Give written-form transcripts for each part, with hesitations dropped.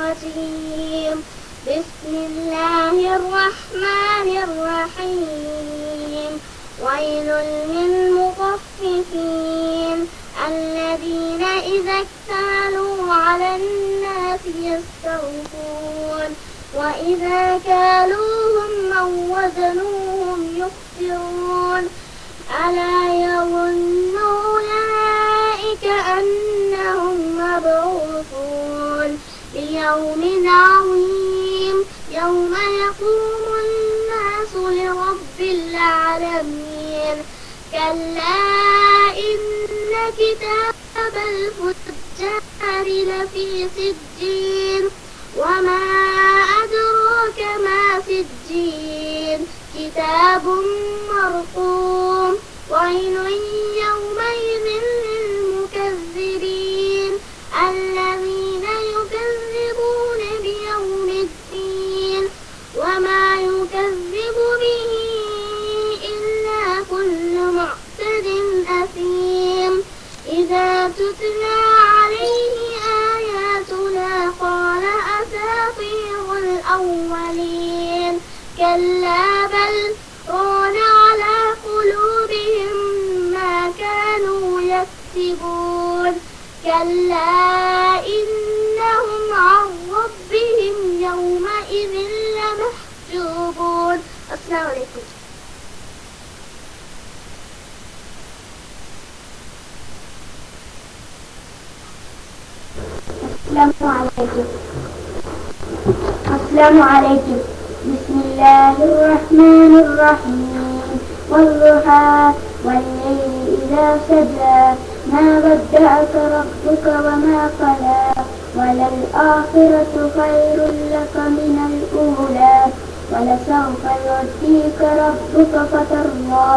الرجيم بسم الله الرحمن الرحيم ويل للمطففين الذين إذا اكتالوا على الناس يستوفون وإذا كالوهم أو وزنوهم يخسرون ألا يظن أولئك أنهم مبعوثون ليوم عظيم يوم يقوم الناس لرب العالمين كلا إن كتاب الفجار لفي سجين وما أدراك ما سجين كتاب مرقوم ويل يومئذ للمكذبين الذين يكذبون بيوم الدين وما يكذب به إلا كل معتد أثيم إذا تتلى عليه آياتنا قال أساطير الأولين كلا بل ران على قلوبهم ما كانوا يكسبون كلا إنهم عن ربهم يومئذ لمحجوبون. السلام عليكم. السلام عليكم. بسم الله الرحمن الرحيم والضحى والليل إذا سجى ما ودعك ربك وما قلى وللآخرة خير لك من الأولى ولسوف يعطيك ربك فترضى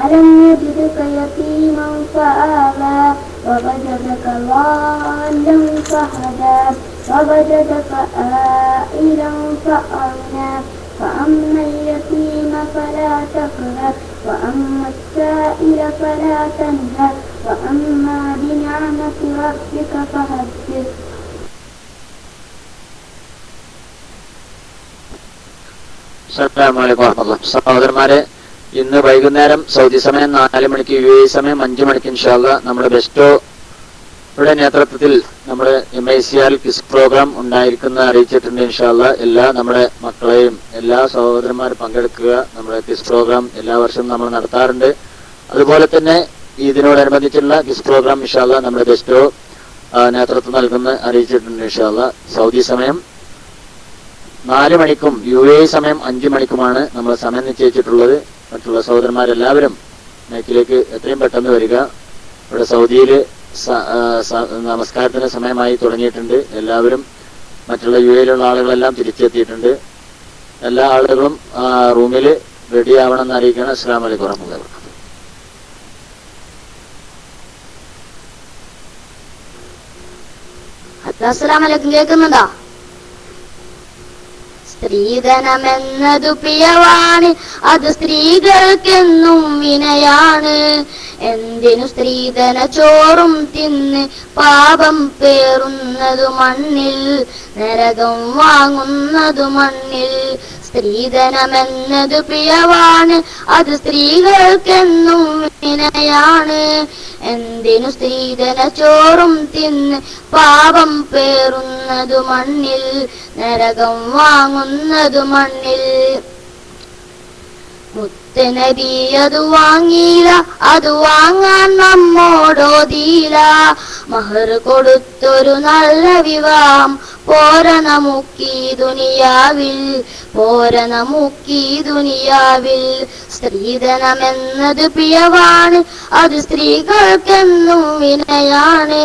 ألم يجدك يتيما فآوى ووجدك ضالا فهدى ووجدك عائلا فأغنى فأما اليتيم فلا تقهر وأما السائل فلا تنهر وأما بنعمة ربك فحدث. അസ്സലാമു അലൈക്കും വറഹ്മത്തുള്ളാഹി. സഹോദരന്മാരെ, ഇന്ന് വൈകുന്നേരം സൗദി സമയം 4 മണിക്ക് UAE സമയം 5 മണിക്ക് ഇൻഷാല്ലാ നമ്മുടെ ബെസ്റ്റോയുടെ നേതൃത്വത്തിൽ നമ്മുടെ MICR ക്വിസ് പ്രോഗ്രാം ഉണ്ടായിരിക്കുന്ന അറിയിച്ചിട്ടുണ്ട്. ഇൻഷാല്ലാ എല്ലാ നമ്മുടെ മക്കളെയും എല്ലാ സഹോദരന്മാരും പങ്കെടുക്കുക. നമ്മുടെ ക്വിസ് പ്രോഗ്രാം എല്ലാ വർഷവും നമ്മൾ നടത്താറുണ്ട്. അതുപോലെ തന്നെ ഇതിനോടനുബന്ധിച്ചുള്ള ക്വിസ് പ്രോഗ്രാം ഇൻഷാല്ലാ നമ്മുടെ ബെസ്റ്റോ നേതൃത്വം നൽകുന്ന അറിയിച്ചിട്ടുണ്ട്. ഇൻഷാല്ലാ സൗദി സമയം 4 മണിക്കും UAE സമയം 5 മണിക്കുമാണ് നമ്മൾ സമയം നിശ്ചയിച്ചിട്ടുള്ളത്. മറ്റുള്ള സഹോദരന്മാരെല്ലാവരും മേക്കിലേക്ക് എത്രയും പെട്ടെന്ന് വരിക. ഇവിടെ സൗദിയിൽ നമസ്കാരത്തിന് സമയമായി തുടങ്ങിയിട്ടുണ്ട്. എല്ലാവരും മറ്റുള്ള UAEയിലുള്ള ആളുകളെല്ലാം തിരിച്ചെത്തിയിട്ടുണ്ട്. എല്ലാ ആളുകളും റൂമിൽ റെഡി ആവണമെന്ന് അറിയിക്കണം. അസ്സലാമു അലൈക്കും വറഹ്മത്തുള്ളാഹി വബറകാതുഹു. അസ്സലാമു അലൈക്കും. കേൾക്കുന്നുണ്ടോ? സ്ത്രീധനമെന്നതു പ്രിയവാണ്, അത് സ്ത്രീകൾക്കെന്നും വിനയാണ്. എന്തിനു സ്ത്രീധന ചോറും തിന്ന് പാപം പേറുന്നതു മണ്ണിൽ, നരകം വാങ്ങുന്നതു മണ്ണിൽ. സ്ത്രീധനമെന്നതു പ്രിയവാണ്, അത് സ്ത്രീകൾക്കെന്നും വിനയാണ്. എന്തിനു സ്ത്രീധന ചോറും തിന്ന് പാപം പേറുന്നതു മണ്ണിൽ, നരകം വാങ്ങുന്നതു മണ്ണിൽ. മുത്തനബി അത് വാങ്ങിയില്ല, അത് വാങ്ങാൻ നമ്മോടോതിയില്ല. മഹർ കൊടുത്തൊരു നല്ല വിവാഹം പോര നമുക്കീ ദുനിയാവിൽ, പോര നമുക്കീ ദുനിയാവിൽ. സ്ത്രീധനമെന്നത് പ്രിയവാണ്, അത് സ്ത്രീകൾക്കെന്നും വിനയാണ്.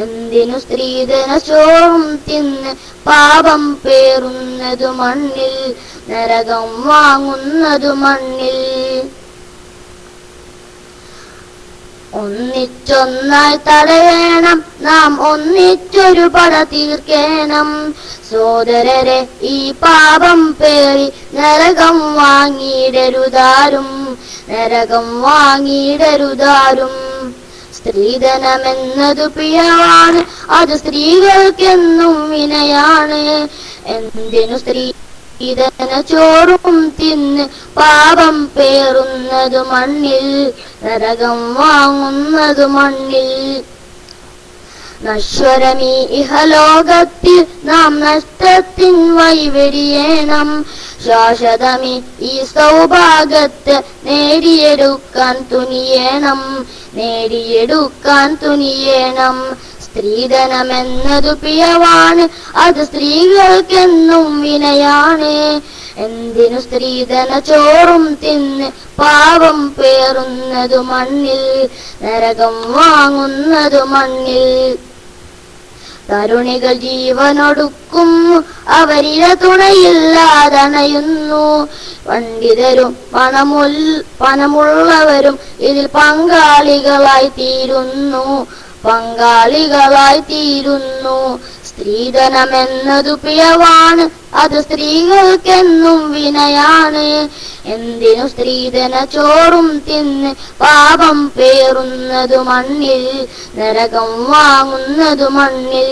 എന്തിനു സ്ത്രീധന ചോറും തിന്ന് പാപം പേറുന്നതു മണ്ണിൽ, നരകം വാങ്ങുന്നതു മണ്ണിൽ. ഒന്നിച്ചൊന്നായി തടയണം നാം, ഒന്നിച്ചൊരു പട തീർക്കണം. സോദരരെ ഈ പാപം പേറി നരകം വാങ്ങിയിടരുതാരും, നരകം വാങ്ങിയിടരുതാരും. സ്ത്രീധനമെന്നതു പിഴവാണ്, അത് സ്ത്രീകൾക്കെന്നും വിനയാണ്. എന്തിനു സ്ത്രീധന ചോറും തിന്ന് പാപം പേറുന്നതു മണ്ണിൽ, നരകം വാങ്ങുന്നതു മണ്ണിൽ. നശ്വരമീ ഇഹലോകത്തിൽ നാം നഷ്ടത്തിൻ വഴിവെടിയേണം, ശാശ്വതമീ ഈ സൗഭാഗ്യത്തെ നേടിയെടുക്കാൻ തുനിയേണം, നേടിയെടുക്കാൻ തുനിയേണം. സ്ത്രീധനമെന്നതു പിഴവാണ്, അത് സ്ത്രീകൾക്കെന്നും വിനയാണ്. എന്തിനു സ്ത്രീധന ചോറും തിന്ന് പാപം പേറുന്നതു മണ്ണിൽ, നരകം വാങ്ങുന്നതു മണ്ണിൽ. തരുണികൾ ജീവനൊടുക്കുന്നു, അവരിലെ തുണയില്ലാതണയുന്നു. പണ്ഡിതരും പണമുള്ളവരും ഇതിൽ പങ്കാളികളായി തീരുന്നു, പങ്കാളികളായി തീരുന്നു. സ്ത്രീധനമെന്നതു പിഴവാണ്, അത് സ്ത്രീകൾക്കെന്നും വിനയാണ്. എന്തിനു സ്ത്രീധന ചോറും തിന്ന് പാപം പേറുന്നതു മണ്ണിൽ, നരകം വാങ്ങുന്നതു മണ്ണിൽ.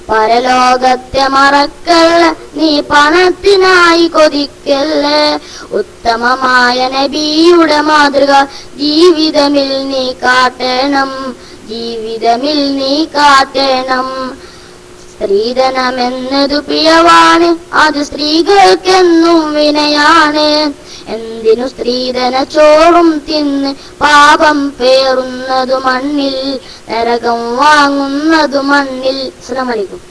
പരലോകത്തെ മറക്കല്ല, നീ പണത്തിനായി കൊതിക്കല്ല. ഉത്തമമായ നബിയുടെ മാതൃക ജീവിതമിൽ നീ കാട്ടണം, ജീവിതമിൽ നീ കാട്ടണം. സ്ത്രീധനമെന്നതു പിഴവാണ്, അത് സ്ത്രീകൾക്കെന്നും വിനയാണ്. എന്തിനു സ്ത്രീധന ചോറും തിന്ന് പാപം പേറുന്നതു മണ്ണിൽ, നരകം വാങ്ങുന്നതു മണ്ണിൽ. അസ്സലാമു അലൈക്കും.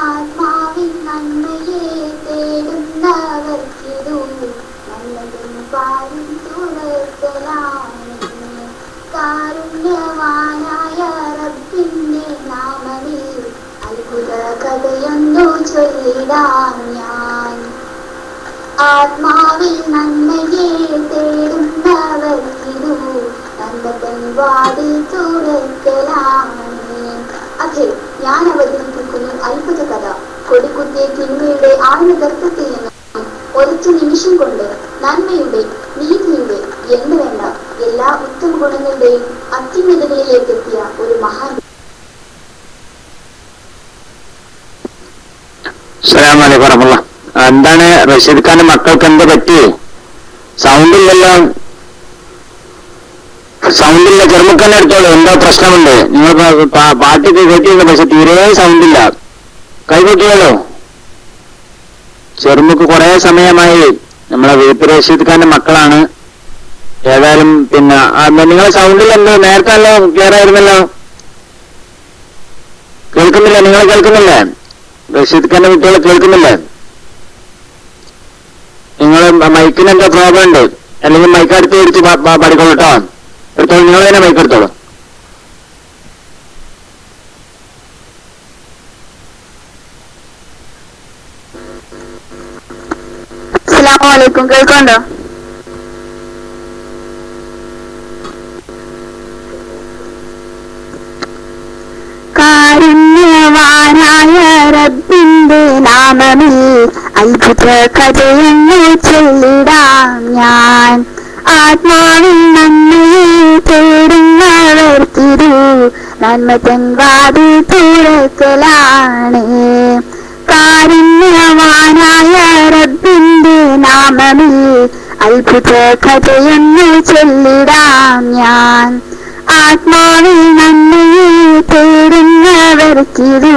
ആത്മാവിൻ നന്മയെ തേടുന്നവർക്കിതു നല്ലതും പാടും തുടർത്തലാണ്. കാരുണ്യവാനായ റബ്ബിന്റെ നാമത്തിൽ അത്ഭുത കഥയൊന്നു ചൊല്ലിടാം ഞാൻ. ആത്മാവിൽ നന്മയെ തേടുന്നവർക്കിതു നന്മതൻ വാതിൽ തുറക്കലാണ്. അതെ, ഞാൻ അവതരിപ്പിക്കുന്ന അത്ഭുത കഥ. കൊടിക്കുത്തിയ തിന്മയുടെ ആഴ്ന്നഗർത്തത്തിൽ നിന്നും ഒരൊറ്റ നിമിഷം കൊണ്ട് നന്മയുടെ, നീതിയുടെ, എന്ന് വേണ്ട എല്ലാ ഉത്തമ ഗുണങ്ങളുടെയും അത്യുന്നതകളിലേക്ക് എത്തിയ ഒരു മഹാൻ. എന്താണ് റഷീദ് ഖാന്റെ മക്കൾക്ക് എന്ത് പറ്റി? സൗണ്ടില്ലല്ലോ, സൗണ്ടില്ല. ചെറുമക്കന്നെ എടുത്തോളൂ, എന്തോ പ്രശ്നമുണ്ട്. നിങ്ങൾ പാട്ടൊക്കെ കേട്ടിട്ടുണ്ട്, പക്ഷെ തീരെ സൗണ്ടില്ല. കൈകൊട്ടിയാലോ? ചെറുമുക്ക് കുറെ സമയമായി. നമ്മളെ വീട്ട് റഷീദ് ഖാന്റെ മക്കളാണ്. ഏതായാലും പിന്നെ നിങ്ങളെ സൗണ്ടിലെന്തോ നേരത്തെ അല്ലോ ക്ലിയർ ആയിരുന്നല്ലോ. കേൾക്കുന്നില്ല? നിങ്ങൾ കേൾക്കുന്നില്ലേ? റഷീദ് ഖാന്റെ കുട്ടികൾ കേൾക്കുന്നില്ലേ? നിങ്ങൾ മൈക്കിന് എന്തോ പ്രോബ്ലം ഉണ്ട്, അല്ലെങ്കിൽ മൈക്ക് അടുത്ത് എടുത്ത് പഠിക്കോളൂ കേട്ടോ. എടുത്തോളൂ, നിങ്ങൾ തന്നെ മൈക്ക് എടുത്തോളൂ. അസ്സലാമു അലൈക്കും. കേൾക്കണ്ടോ? കാരുണ്യവാനായ റബ്ബിന്റെ നാമമിൽ അത്ഭുത കഥയെന്നു ചൊല്ലിടാം ഞാൻ. ആത്മാവിൽ നന്മയെ തേടുന്നവർക്കിതു നന്മതൻ വാതിൽ തുറക്കലാണ്. കാരുണ്യവാനായ റബ്ബിന്റെ നാമമിൽ അത്ഭുത കഥയെന്നു ചൊല്ലിടാം ഞാൻ. ആത്മാവിൽ നന്മയെ തേടുന്നവർക്കിതു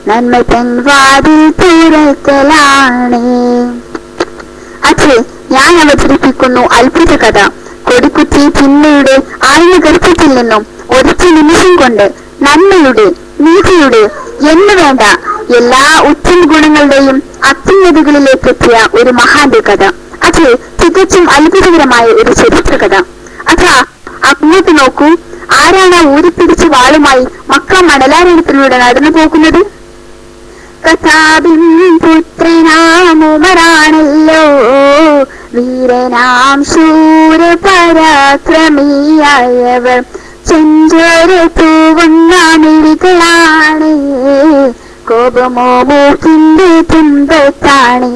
നന്മതൻ വാതിൽ തുറക്കലാണ്. അച്ഛേ, ഞാൻ അവതരിപ്പിക്കുന്നു അത്ഭുത കഥ. കൊടിക്കുത്തി തിന്മയുടെ ആഴ്ന്ന ഗർഭത്തിൽ നിന്നും ഒരൊറ്റ നിമിഷം കൊണ്ട് നന്മയുടെ, നീതിയുടെ, എന്ന് വേണ്ട എല്ലാ ഉത്തമ ഗുണങ്ങളുടെയും അത്യുന്നതികളിലേക്ക് എത്തിയ ഒരു മഹാന്റെ കഥ. അത് തികച്ചും അത്ഭുതകരമായ ഒരു ചരിത്ര കഥ. അതാ അങ്ങോട്ട് നോക്കൂ, ആരാണ് ഊരിപ്പിടിച്ച് വാളുമായി മക്ക മണലാരണ്യത്തിലൂടെ നടന്നു പോകുന്നത്? കഥാബിൻ പുത്രനാം ഉമറാണല്ലോ, വീരനാം ശൂര പരാക്രമിയായവർ, ചെഞ്ചോര തൂവുന്ന മിഴികളാണ്, കോപമോ മൂക്കിന്റെ തുമ്പത്താണ്.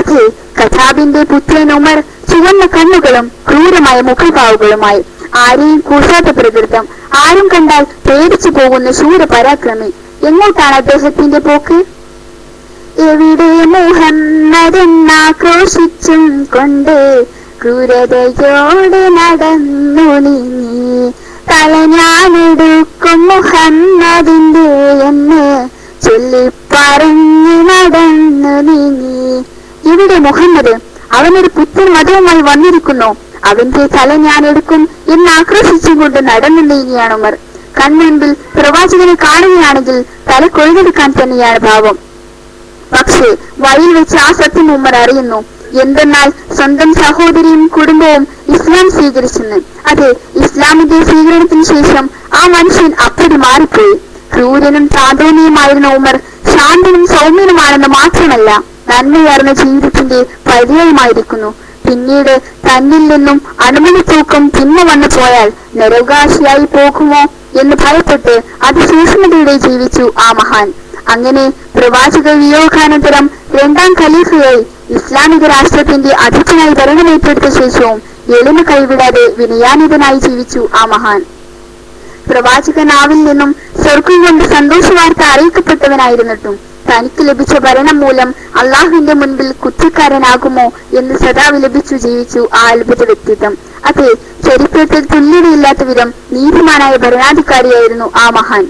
അത് കഥാബിന്റെ പുത്രൻ ഉമർ ചുവന്ന കണ്ണുകളും ക്രൂരമായ മുഖഭാവുകളുമായി, ആരെയും കൂസാത്ത പ്രകൃതം, ആരും കണ്ടാൽ പേടിച്ചു പോകുന്ന ശൂര പരാക്രമി. എങ്ങോട്ടാണ് അദ്ദേഹത്തിന്റെ പോക്ക്? എവിടെ മുഹമ്മദെന്നാക്രോശിച്ചും കൊണ്ട് ക്രൂരതയോടെ നടന്നു നീങ്ങി, തല ഞാനെടുക്കും മുഹമ്മദിന്റെ എന്ന് ചൊല്ലിപ്പറഞ്ഞു നടന്നു നീങ്ങി. ഇവിടെ മുഹമ്മദ്, അവനൊരു പുത്തൻ മതവുമായി വന്നിരിക്കുന്നു, അവന്റെ തല ഞാൻ എടുക്കും എന്ന് ആക്രോശിച്ചും കൊണ്ട് നടന്നു നീങ്ങിയാണ് ഉമർ. കൺമുൻപിൽ പ്രവാചകനെ കാണുകയാണെങ്കിൽ തല കൊഴുതെടുക്കാൻ തന്നെയാണ് ഭാവം. പക്ഷേ വഴിയിൽ വെച്ച് ആ സത്യം ഉമർ അറിയുന്നു. എന്തെന്നാൽ സ്വന്തം സഹോദരിയും കുടുംബവും ഇസ്ലാം സ്വീകരിച്ചെന്ന്. അതെ, ഇസ്ലാമിന്റെ സ്വീകരണത്തിന് ശേഷം ആ മനുഷ്യൻ അപ്പടി മാറിപ്പോയി. ക്രൂരനും താന്തോന്നിയുമായിരുന്ന ഉമർ ശാന്തനും സൗമ്യനുമാണെന്ന് മാത്രമല്ല, നന്മയാർന്ന ജീവിതത്തിന്റെ പര്യായമായിരിക്കുന്നു. പിന്നീട് തന്നിൽ നിന്നും അനുമതി തൂക്കം പിന്നെ വന്നു പോയാൽ നരകാശിയായി പോകുമോ എന്ന് ഭയപ്പെട്ട് അതിസൂക്ഷ്മതയോടെ ജീവിച്ചു ആ മഹാൻ. അങ്ങനെ പ്രവാചക വിയോഗാനന്തരം രണ്ടാം ഖലീഫയായി ഇസ്ലാമിക രാഷ്ട്രത്തിന്റെ അധിപനായി ഭരണമേറ്റെടുത്ത ശേഷവും എളിമ കൈവിടാതെ വിനയാനിതനായി ജീവിച്ചു ആ മഹാൻ. പ്രവാചകനാവിൽ നിന്നും സ്വർഗം കൊണ്ട് സന്തോഷ വാർത്ത അറിയിക്കപ്പെട്ടവനായിരുന്നിട്ടും തനിക്ക് ലഭിച്ച ഭരണം മൂലം അള്ളാഹുവിന്റെ മുൻപിൽ കുറ്റക്കാരനാകുമോ എന്ന് സദാ വിലപിച്ചു ജീവിച്ചു ആ അത്ഭുത വ്യക്തിത്വം. അതെ, ചരിത്രത്തിൽ തുല്യതയില്ലാത്ത വിധം നീതിമാനായ ഭരണാധികാരിയായിരുന്നു ആ മഹാൻ.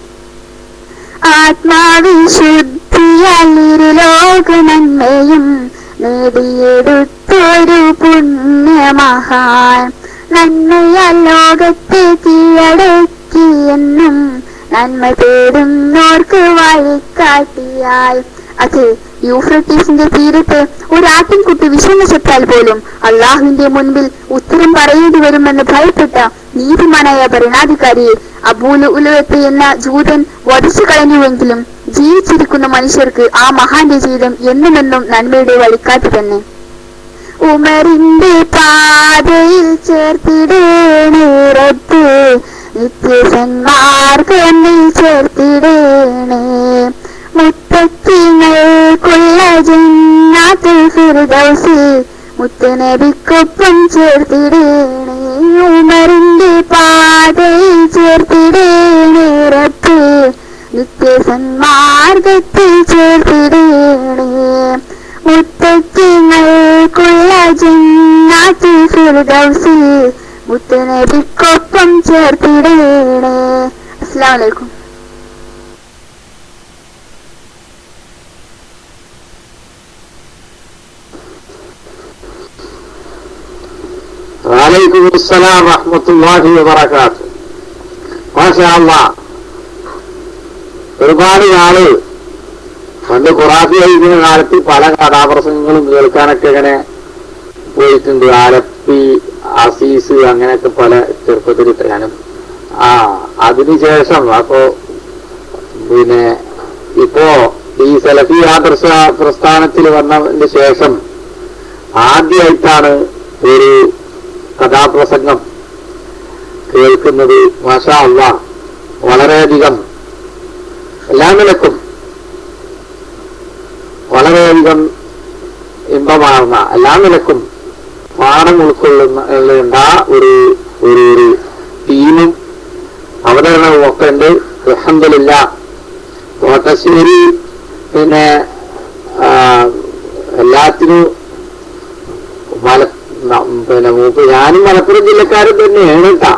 ആത്മാവിശുദ്ധിയാലിരുലോക നന്മയും നേടിയെടുത്തൊരു പുണ്യമഹാൻ, നന്മയാൽ ലോകത്തെ കീഴടക്കിയെന്നും നന്മ തേടുന്നോർക്ക് വഴികാട്ടിയായി. അത് യൂഫ്രട്ടീസിന്റെ തീരത്ത് ഒരാട്ടിൻകുട്ടി വിഷമിച്ചെത്താൽ പോലും അള്ളാഹുവിന്റെ മുൻപിൽ ഉത്തരം പറയേണ്ടി വരുമെന്ന് ഭയപ്പെട്ട നീതിമാനായ ഭരണാധികാരിയെ അബൂലുഅലുഅത്ത് എന്ന ജൂതൻ വധിച്ചു കളഞ്ഞുവെങ്കിലും ജീവിച്ചിരിക്കുന്ന മനുഷ്യർക്ക് ആ മഹാന്റെ ജീവിതം എന്നുമെന്നും നന്മയുടെ വഴികാട്ടി തന്നെ. ഉമറിന്റെ പാതയിൽ ചേർത്തിടേണേ റബ്ബേ, നിത്യസന്മാർഗത്തിൽ ചേർത്തിടേണേ, മുത്തക്കിങ്ങൾക്കുള്ള ജന്നാത്തുൽ ഫിർദൗസിൽ മുത്തുനബിക്കൊപ്പം ചേർത്തിടേണേ. ഉമറിന്റെ പാതയിൽ ചേർത്തിടേണേ റബ്ബേ, നിത്യസന്മാർഗത്തിൽ ചേർത്തിടേണേ, മുത്തക്കിങ്ങൾക്കുള്ള ജന്നാത്തുൽ ഫിർദൗസിൽ മുത്തുനബിക്കൊപ്പം ചേർത്തിടേണേ. അസ്സലാമു അലൈക്കും. വഅലൈക്കും അസ്സലാം വറഹ്മത്തുള്ളാഹി വബറകാതുഹു. മാഷാ അല്ലാഹ്, ഒരുപാട് നാള് പണ്ട് ഖുറാഫി ആയിരിക്കുന്ന കാലത്ത് പല കഥാപ്രസംഗങ്ങളും കേൾക്കാനൊക്കെ ഇങ്ങനെ പോയിട്ടുണ്ട്. ആലപ്പി, അസീസ്, അങ്ങനെയൊക്കെ പല ചെറുപ്പത്തിൽ ഞാനും അതിനുശേഷം പിന്നെ ഇപ്പോ ഈ സലഫി ആദർശ പ്രസ്ഥാനത്തിൽ വന്നതിന് ശേഷം ആദ്യമായിട്ടാണ് ഒരു കഥാപ്രസംഗം കേൾക്കുന്നത്. മാഷാ അല്ലാഹ്, വളരെയധികം എല്ലാ നിലക്കും വളരെയധികം ഇമ്പമാർന്ന, എല്ലാ നിലക്കും പാഠം ഉൾക്കൊള്ളുന്ന ഒരു ഒരു ടീമും അവതരണവും ഒക്കെ ഉണ്ട്. അൽഹംദുലില്ലാഹ്. കോട്ടശ്ശേരി പിന്നെ എല്ലാത്തിനും ഞാനും മലപ്പുറം ജില്ലക്കാരൻ തന്നെയാണ് കേട്ടാ.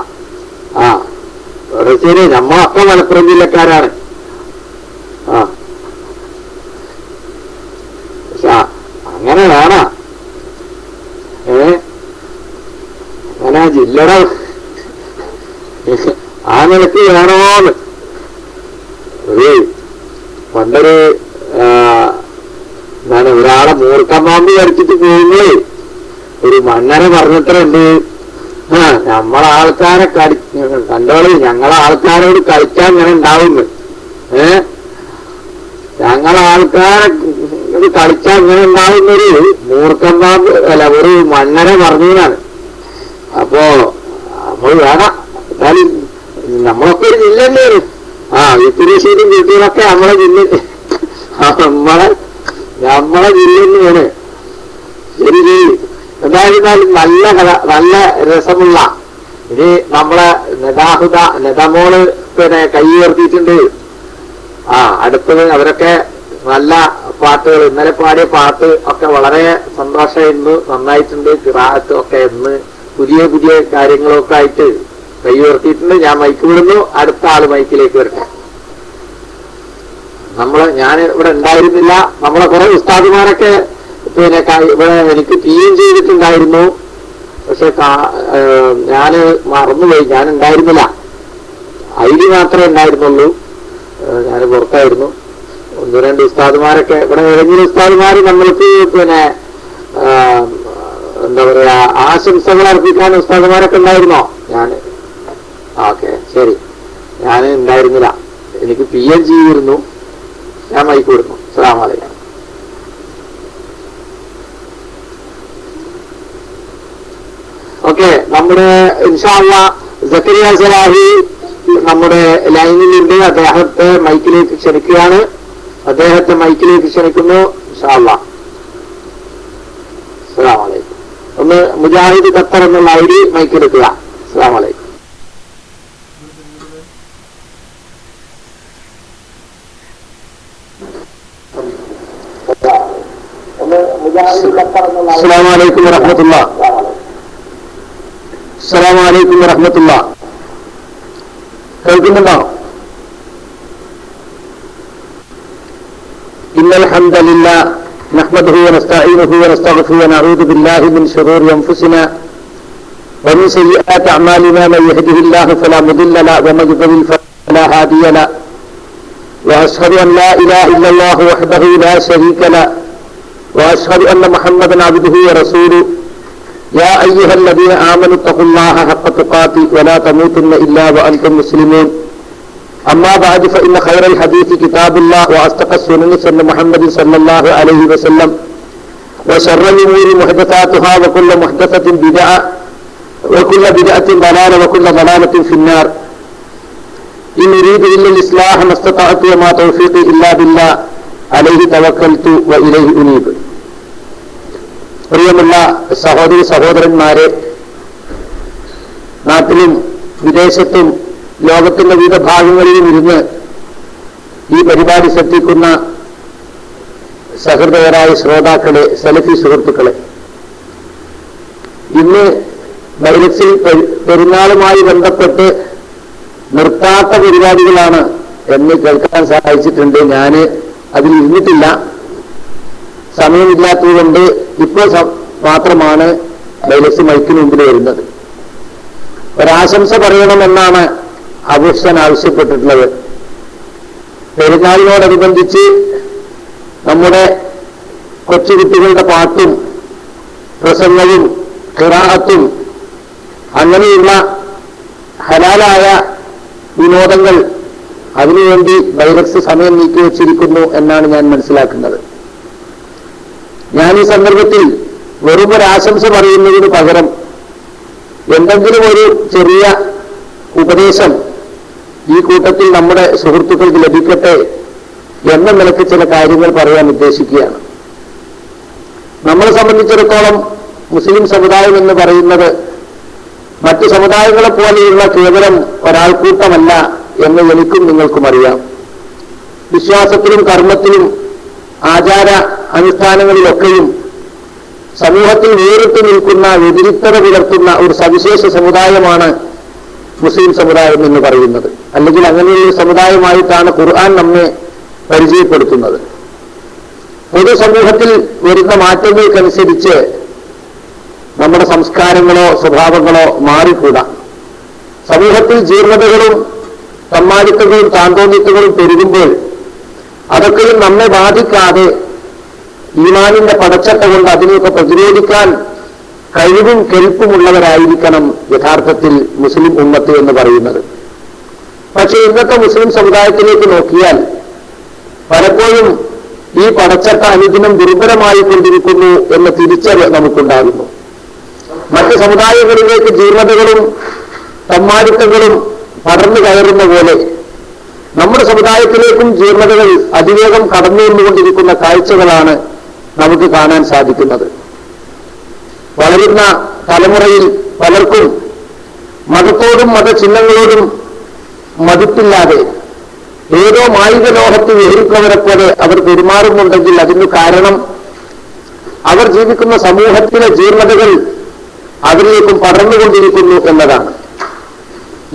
കോട്ടശ്ശേരി നമ്മളൊക്കെ മലപ്പുറം ജില്ലക്കാരാണ്. അങ്ങനെ വേണ അങ്ങനെ ജില്ലയുടെ ആ നിലക്ക് വേണോന്ന് പണ്ടൊരു എന്താണ് ഒരാളെ മൂർഖമ്പാമ്പ് കടിച്ചിട്ട് പോകുമ്പോഴേ ഒരു മണ്ണനെ പറഞ്ഞിട്ടുണ്ട്, നമ്മളെ ആൾക്കാരെ കണ്ടോളി, ഞങ്ങളെ ആൾക്കാരോട് കളിക്കാൻ ഇങ്ങനെ ഉണ്ടാവുന്നു, ഞങ്ങളെ ആൾക്കാരെ കളിക്കാൻ ഇങ്ങനെ ഉണ്ടാവുന്നൊരു മൂർഖൻ പാമ്പ് അല്ല, ഒരു മണ്ണനെ പറഞ്ഞതാണ്. അപ്പോ നമ്മൾ വേണം, എന്നാലും നമ്മളൊക്കെ ഒരു ജില്ലല്ലേ, വിത്തുരീശീലും വീട്ടിലൊക്കെ നമ്മളെ ജില്ല, നമ്മളെ ജില്ല തന്നെയാണ്. ശരി, എന്തായിരുന്നാലും നല്ല കഥ, നല്ല രസമുള്ള. ഇനി നമ്മളെ നെതാമോള് പിന്നെ കൈ ഉയർത്തിയിട്ടുണ്ട്. അടുത്തത് അവരൊക്കെ നല്ല പാട്ടുകൾ, ഇന്നലെ പാടിയ പാട്ട് ഒക്കെ വളരെ സന്തോഷമായിരുന്നു, നന്നായിട്ടുണ്ട്. ഖിറാഅത്ത് ഒക്കെ ഇന്ന് പുതിയ പുതിയ കാര്യങ്ങളൊക്കെ ആയിട്ട് കൈ ഉയർത്തിയിട്ടുണ്ട്. ഞാൻ മൈക്ക് വിടുന്നു, അടുത്ത ആള് മൈക്കിലേക്ക് വരട്ടെ. ഞാൻ ഇവിടെ ഉണ്ടായിരുന്നില്ല, നമ്മളെ കുറെ ഉസ്താദുമാരൊക്കെ പിന്നെ ഇവിടെ എനിക്ക് ടീം ചെയ്തിട്ടുണ്ടായിരുന്നു. പക്ഷെ ഞാന് മറന്നുപോയി, ഞാൻ ഉണ്ടായിരുന്നില്ല. ഐഡി മാത്രമേ ഉണ്ടായിരുന്നുള്ളൂ, ഞാൻ പുറത്തായിരുന്നു. ഒന്ന് രണ്ട് ഉസ്താദുമാരൊക്കെ ഇവിടെ ഏതെങ്കിലും ഉസ്താദുമാര് നമ്മൾക്ക് പിന്നെ എന്താ പറയാ ആശംസകൾ അർപ്പിക്കാൻ ഉസ്താദുമാരൊക്കെ ഉണ്ടായിരുന്നോ? ഓക്കെ, ശരി, ഞാൻ ഉണ്ടായിരുന്നില്ല, എനിക്ക് PM ചെയ്തിരുന്നു. ഞാൻ മൈക്ക് വിടുന്നു. അസ്സലാമു അലൈക്കും. ഓക്കെ, നമ്മുടെ ഇൻഷാ അല്ലാഹ് സക്കരിയ സലാഹി നമ്മുടെ ലൈനിലുണ്ട്. അദ്ദേഹത്തെ മൈക്കിലേക്ക് ക്ഷണിക്കുകയാണ്. അദ്ദേഹത്തെ മൈക്കിലേക്ക് ക്ഷണിക്കുന്നു. ഇൻഷാ അല്ലാഹ്. അസ്സലാമു അലൈക്കും. ഒന്ന് മുജാഹിദ് ഖത്തർ എന്നുള്ള ID മൈക്കെടുക്കുക. അസ്സലാമു അലൈക്കും. അസ്സലാമു അലൈക്കും വറഹ്മത്തുള്ളാഹി. അസ്സലാമു അലൈക്കും വറഹ്മത്തുള്ളാഹി. കേൾക്കുന്നുണ്ടോ? ഇന്നൽ ഹംദലില്ലാഹ് നഹ്മദുഹു വനസ്തഈനുഹു വനസ്തഗ്ഫിറുഹു വനഊദു ബില്ലാഹി മിൻ ശുറൂരി അൻഫുസിനാ വമിൻ സയ്യിആതി അഅ്മാലിനാ മൻ യഹ്ദിഹില്ലാഹു ഫലാ മുദില്ല ലഹു വമൻ യുദ്ലിൽ ഫലാ ഹാദിയ ലഹു വഅശ്ഹദു അൻ ലാ ഇലാഹ ഇല്ലല്ലാഹു വഹ്ദഹു ലാ ശരീക ലഹു وأشهد أن محمدا عبده ورسوله يا أيها الذين آمنوا اتقوا الله حق تقاته ولا تموتن إلا وأنتم مسلمون أما بعد فإن خير الحديث كتاب الله وأصدق السنن سنة محمد صلى الله عليه وسلم وشر الأمور محدثاتها وكل محدثة بدعة وكل بدعة ضلالة وكل ضلالة في النار إن أريد إلا الإصلاح ما استطعت وما توفيقي إلا بالله അലൈഹി തവക്കൽതു വ ഇലൈഹി ഉനീബ്. പ്രിയമുള്ള സഹോദരി സഹോദരന്മാരെ, നാട്ടിലും വിദേശത്തും ലോകത്തിന്റെ വിവിധ ഭാഗങ്ങളിലും ഇരുന്ന് ഈ പരിപാടി ശ്രദ്ധിക്കുന്ന സഹൃദയരായ ശ്രോതാക്കളെ, സലഫി സുഹൃത്തുക്കളെ, ഇന്ന് ബൈലക്സിൽ പെരുന്നാളുമായി ബന്ധപ്പെട്ട് നിർത്താത്ത പരിപാടികളാണ് എന്ന് കേൾക്കാൻ സാധിച്ചിട്ടുണ്ട്. ഞാൻ അതിൽ ഇരുന്നിട്ടില്ല, സമയമില്ലാത്തതുകൊണ്ട് ഇപ്പോൾ മാത്രമാണ് ബൈലക്സ് മൈക്കിന് മുമ്പിൽ വരുന്നത്. ഒരാശംസ പറയണമെന്നാണ് അബൂഷൻ ആവശ്യപ്പെട്ടിട്ടുള്ളത്. പെരുന്നാളിനോടനുബന്ധിച്ച് നമ്മുടെ കൊച്ചുകുട്ടികളുടെ പാട്ടും പ്രസംഗവും ഖിറാഅത്തും അങ്ങനെയുള്ള ഹലാലായ വിനോദങ്ങൾ അതിനുവേണ്ടി ബൈലക്സ് സമയം നീക്കിവെച്ചിരിക്കുന്നു എന്നാണ് ഞാൻ മനസ്സിലാക്കുന്നത്. ഞാൻ ഈ സന്ദർഭത്തിൽ വെറും ഒരു ആശംസ പറയുന്നതിന് പകരം എന്തെങ്കിലും ഒരു ചെറിയ ഉപദേശം ഈ കൂട്ടത്തിൽ നമ്മുടെ സുഹൃത്തുക്കൾക്ക് ലഭിക്കട്ടെ എന്ന നിലയ്ക്ക് ചില കാര്യങ്ങൾ പറയാൻ ഉദ്ദേശിക്കുകയാണ്. നമ്മളെ സംബന്ധിച്ചിടത്തോളം മുസ്ലിം സമുദായം എന്ന് പറയുന്നത് മറ്റു സമുദായങ്ങളെ പോലെയുള്ള കേവലം ഒരാൾക്കൂട്ടമല്ല എന്ന് എനിക്കും നിങ്ങൾക്കും അറിയാം. വിശ്വാസത്തിലും കർമ്മത്തിലും ആചാര അനുഷ്ഠാനങ്ങളിലൊക്കെയും സമൂഹത്തിൽ വേറിട്ട് നിൽക്കുന്ന, വ്യതിരിക്തത പുലർത്തുന്ന ഒരു സവിശേഷ സമുദായമാണ് മുസ്ലിം സമുദായം എന്ന് പറയുന്നത്. അല്ലെങ്കിൽ അങ്ങനെയുള്ള സമുദായമായിട്ടാണ് ഖുർആൻ നമ്മെ പരിചയപ്പെടുത്തുന്നത്. പൊതുസമൂഹത്തിൽ വരുന്ന മാറ്റങ്ങൾക്കനുസരിച്ച് നമ്മുടെ സംസ്കാരങ്ങളോ സ്വഭാവങ്ങളോ മാറിക്കൂടാ. സമൂഹത്തിൽ ജീർണതകളും തമ്മാടിത്തങ്ങളും താന്തോന്നിത്തങ്ങളും പെരുകുമ്പോൾ അതൊക്കെയും നമ്മെ ബാധിക്കാതെ ഈമാനിന്റെ പടച്ചട്ട കൊണ്ട് അതിനെയൊക്കെ പ്രതിരോധിക്കാൻ കഴിവും കെൽപ്പുമുള്ളവരായിരിക്കണം യഥാർത്ഥത്തിൽ മുസ്ലിം ഉമ്മത്ത് എന്ന് പറയുന്നത്. പക്ഷേ ഇന്നത്തെ മുസ്ലിം സമുദായത്തിലേക്ക് നോക്കിയാൽ പലപ്പോഴും ഈ പടച്ചട്ട അനുദിനം ദുർബലമായി കൊണ്ടിരിക്കുന്നു എന്ന തിരിച്ചറിവ് നമുക്കുണ്ടാകുന്നു. മറ്റ് സമുദായങ്ങളിലേക്ക് ജീർണതകളും തമ്മാടിത്തങ്ങളും പടർന്നു കയറുന്ന പോലെ നമ്മുടെ സമുദായത്തിലേക്കും ജീർണതകൾ അതിവേഗം കടന്നു വന്നുകൊണ്ടിരിക്കുന്ന കാഴ്ചകളാണ് നമുക്ക് കാണാൻ സാധിക്കുന്നത്. വളരുന്ന തലമുറയിൽ പലർക്കും മതത്തോടും മതചിഹ്നങ്ങളോടും മതിപ്പില്ലാതെ ഏതോ മായിക ലോകത്ത് വിഹരിക്കുന്നവരെ പോലെ അവർ പെരുമാറുന്നുണ്ടെങ്കിൽ അതിന് കാരണം അവർ ജീവിക്കുന്ന സമൂഹത്തിലെ ജീർണതകൾ അവരിലേക്കും പടർന്നുകൊണ്ടിരിക്കുന്നു എന്നതാണ്.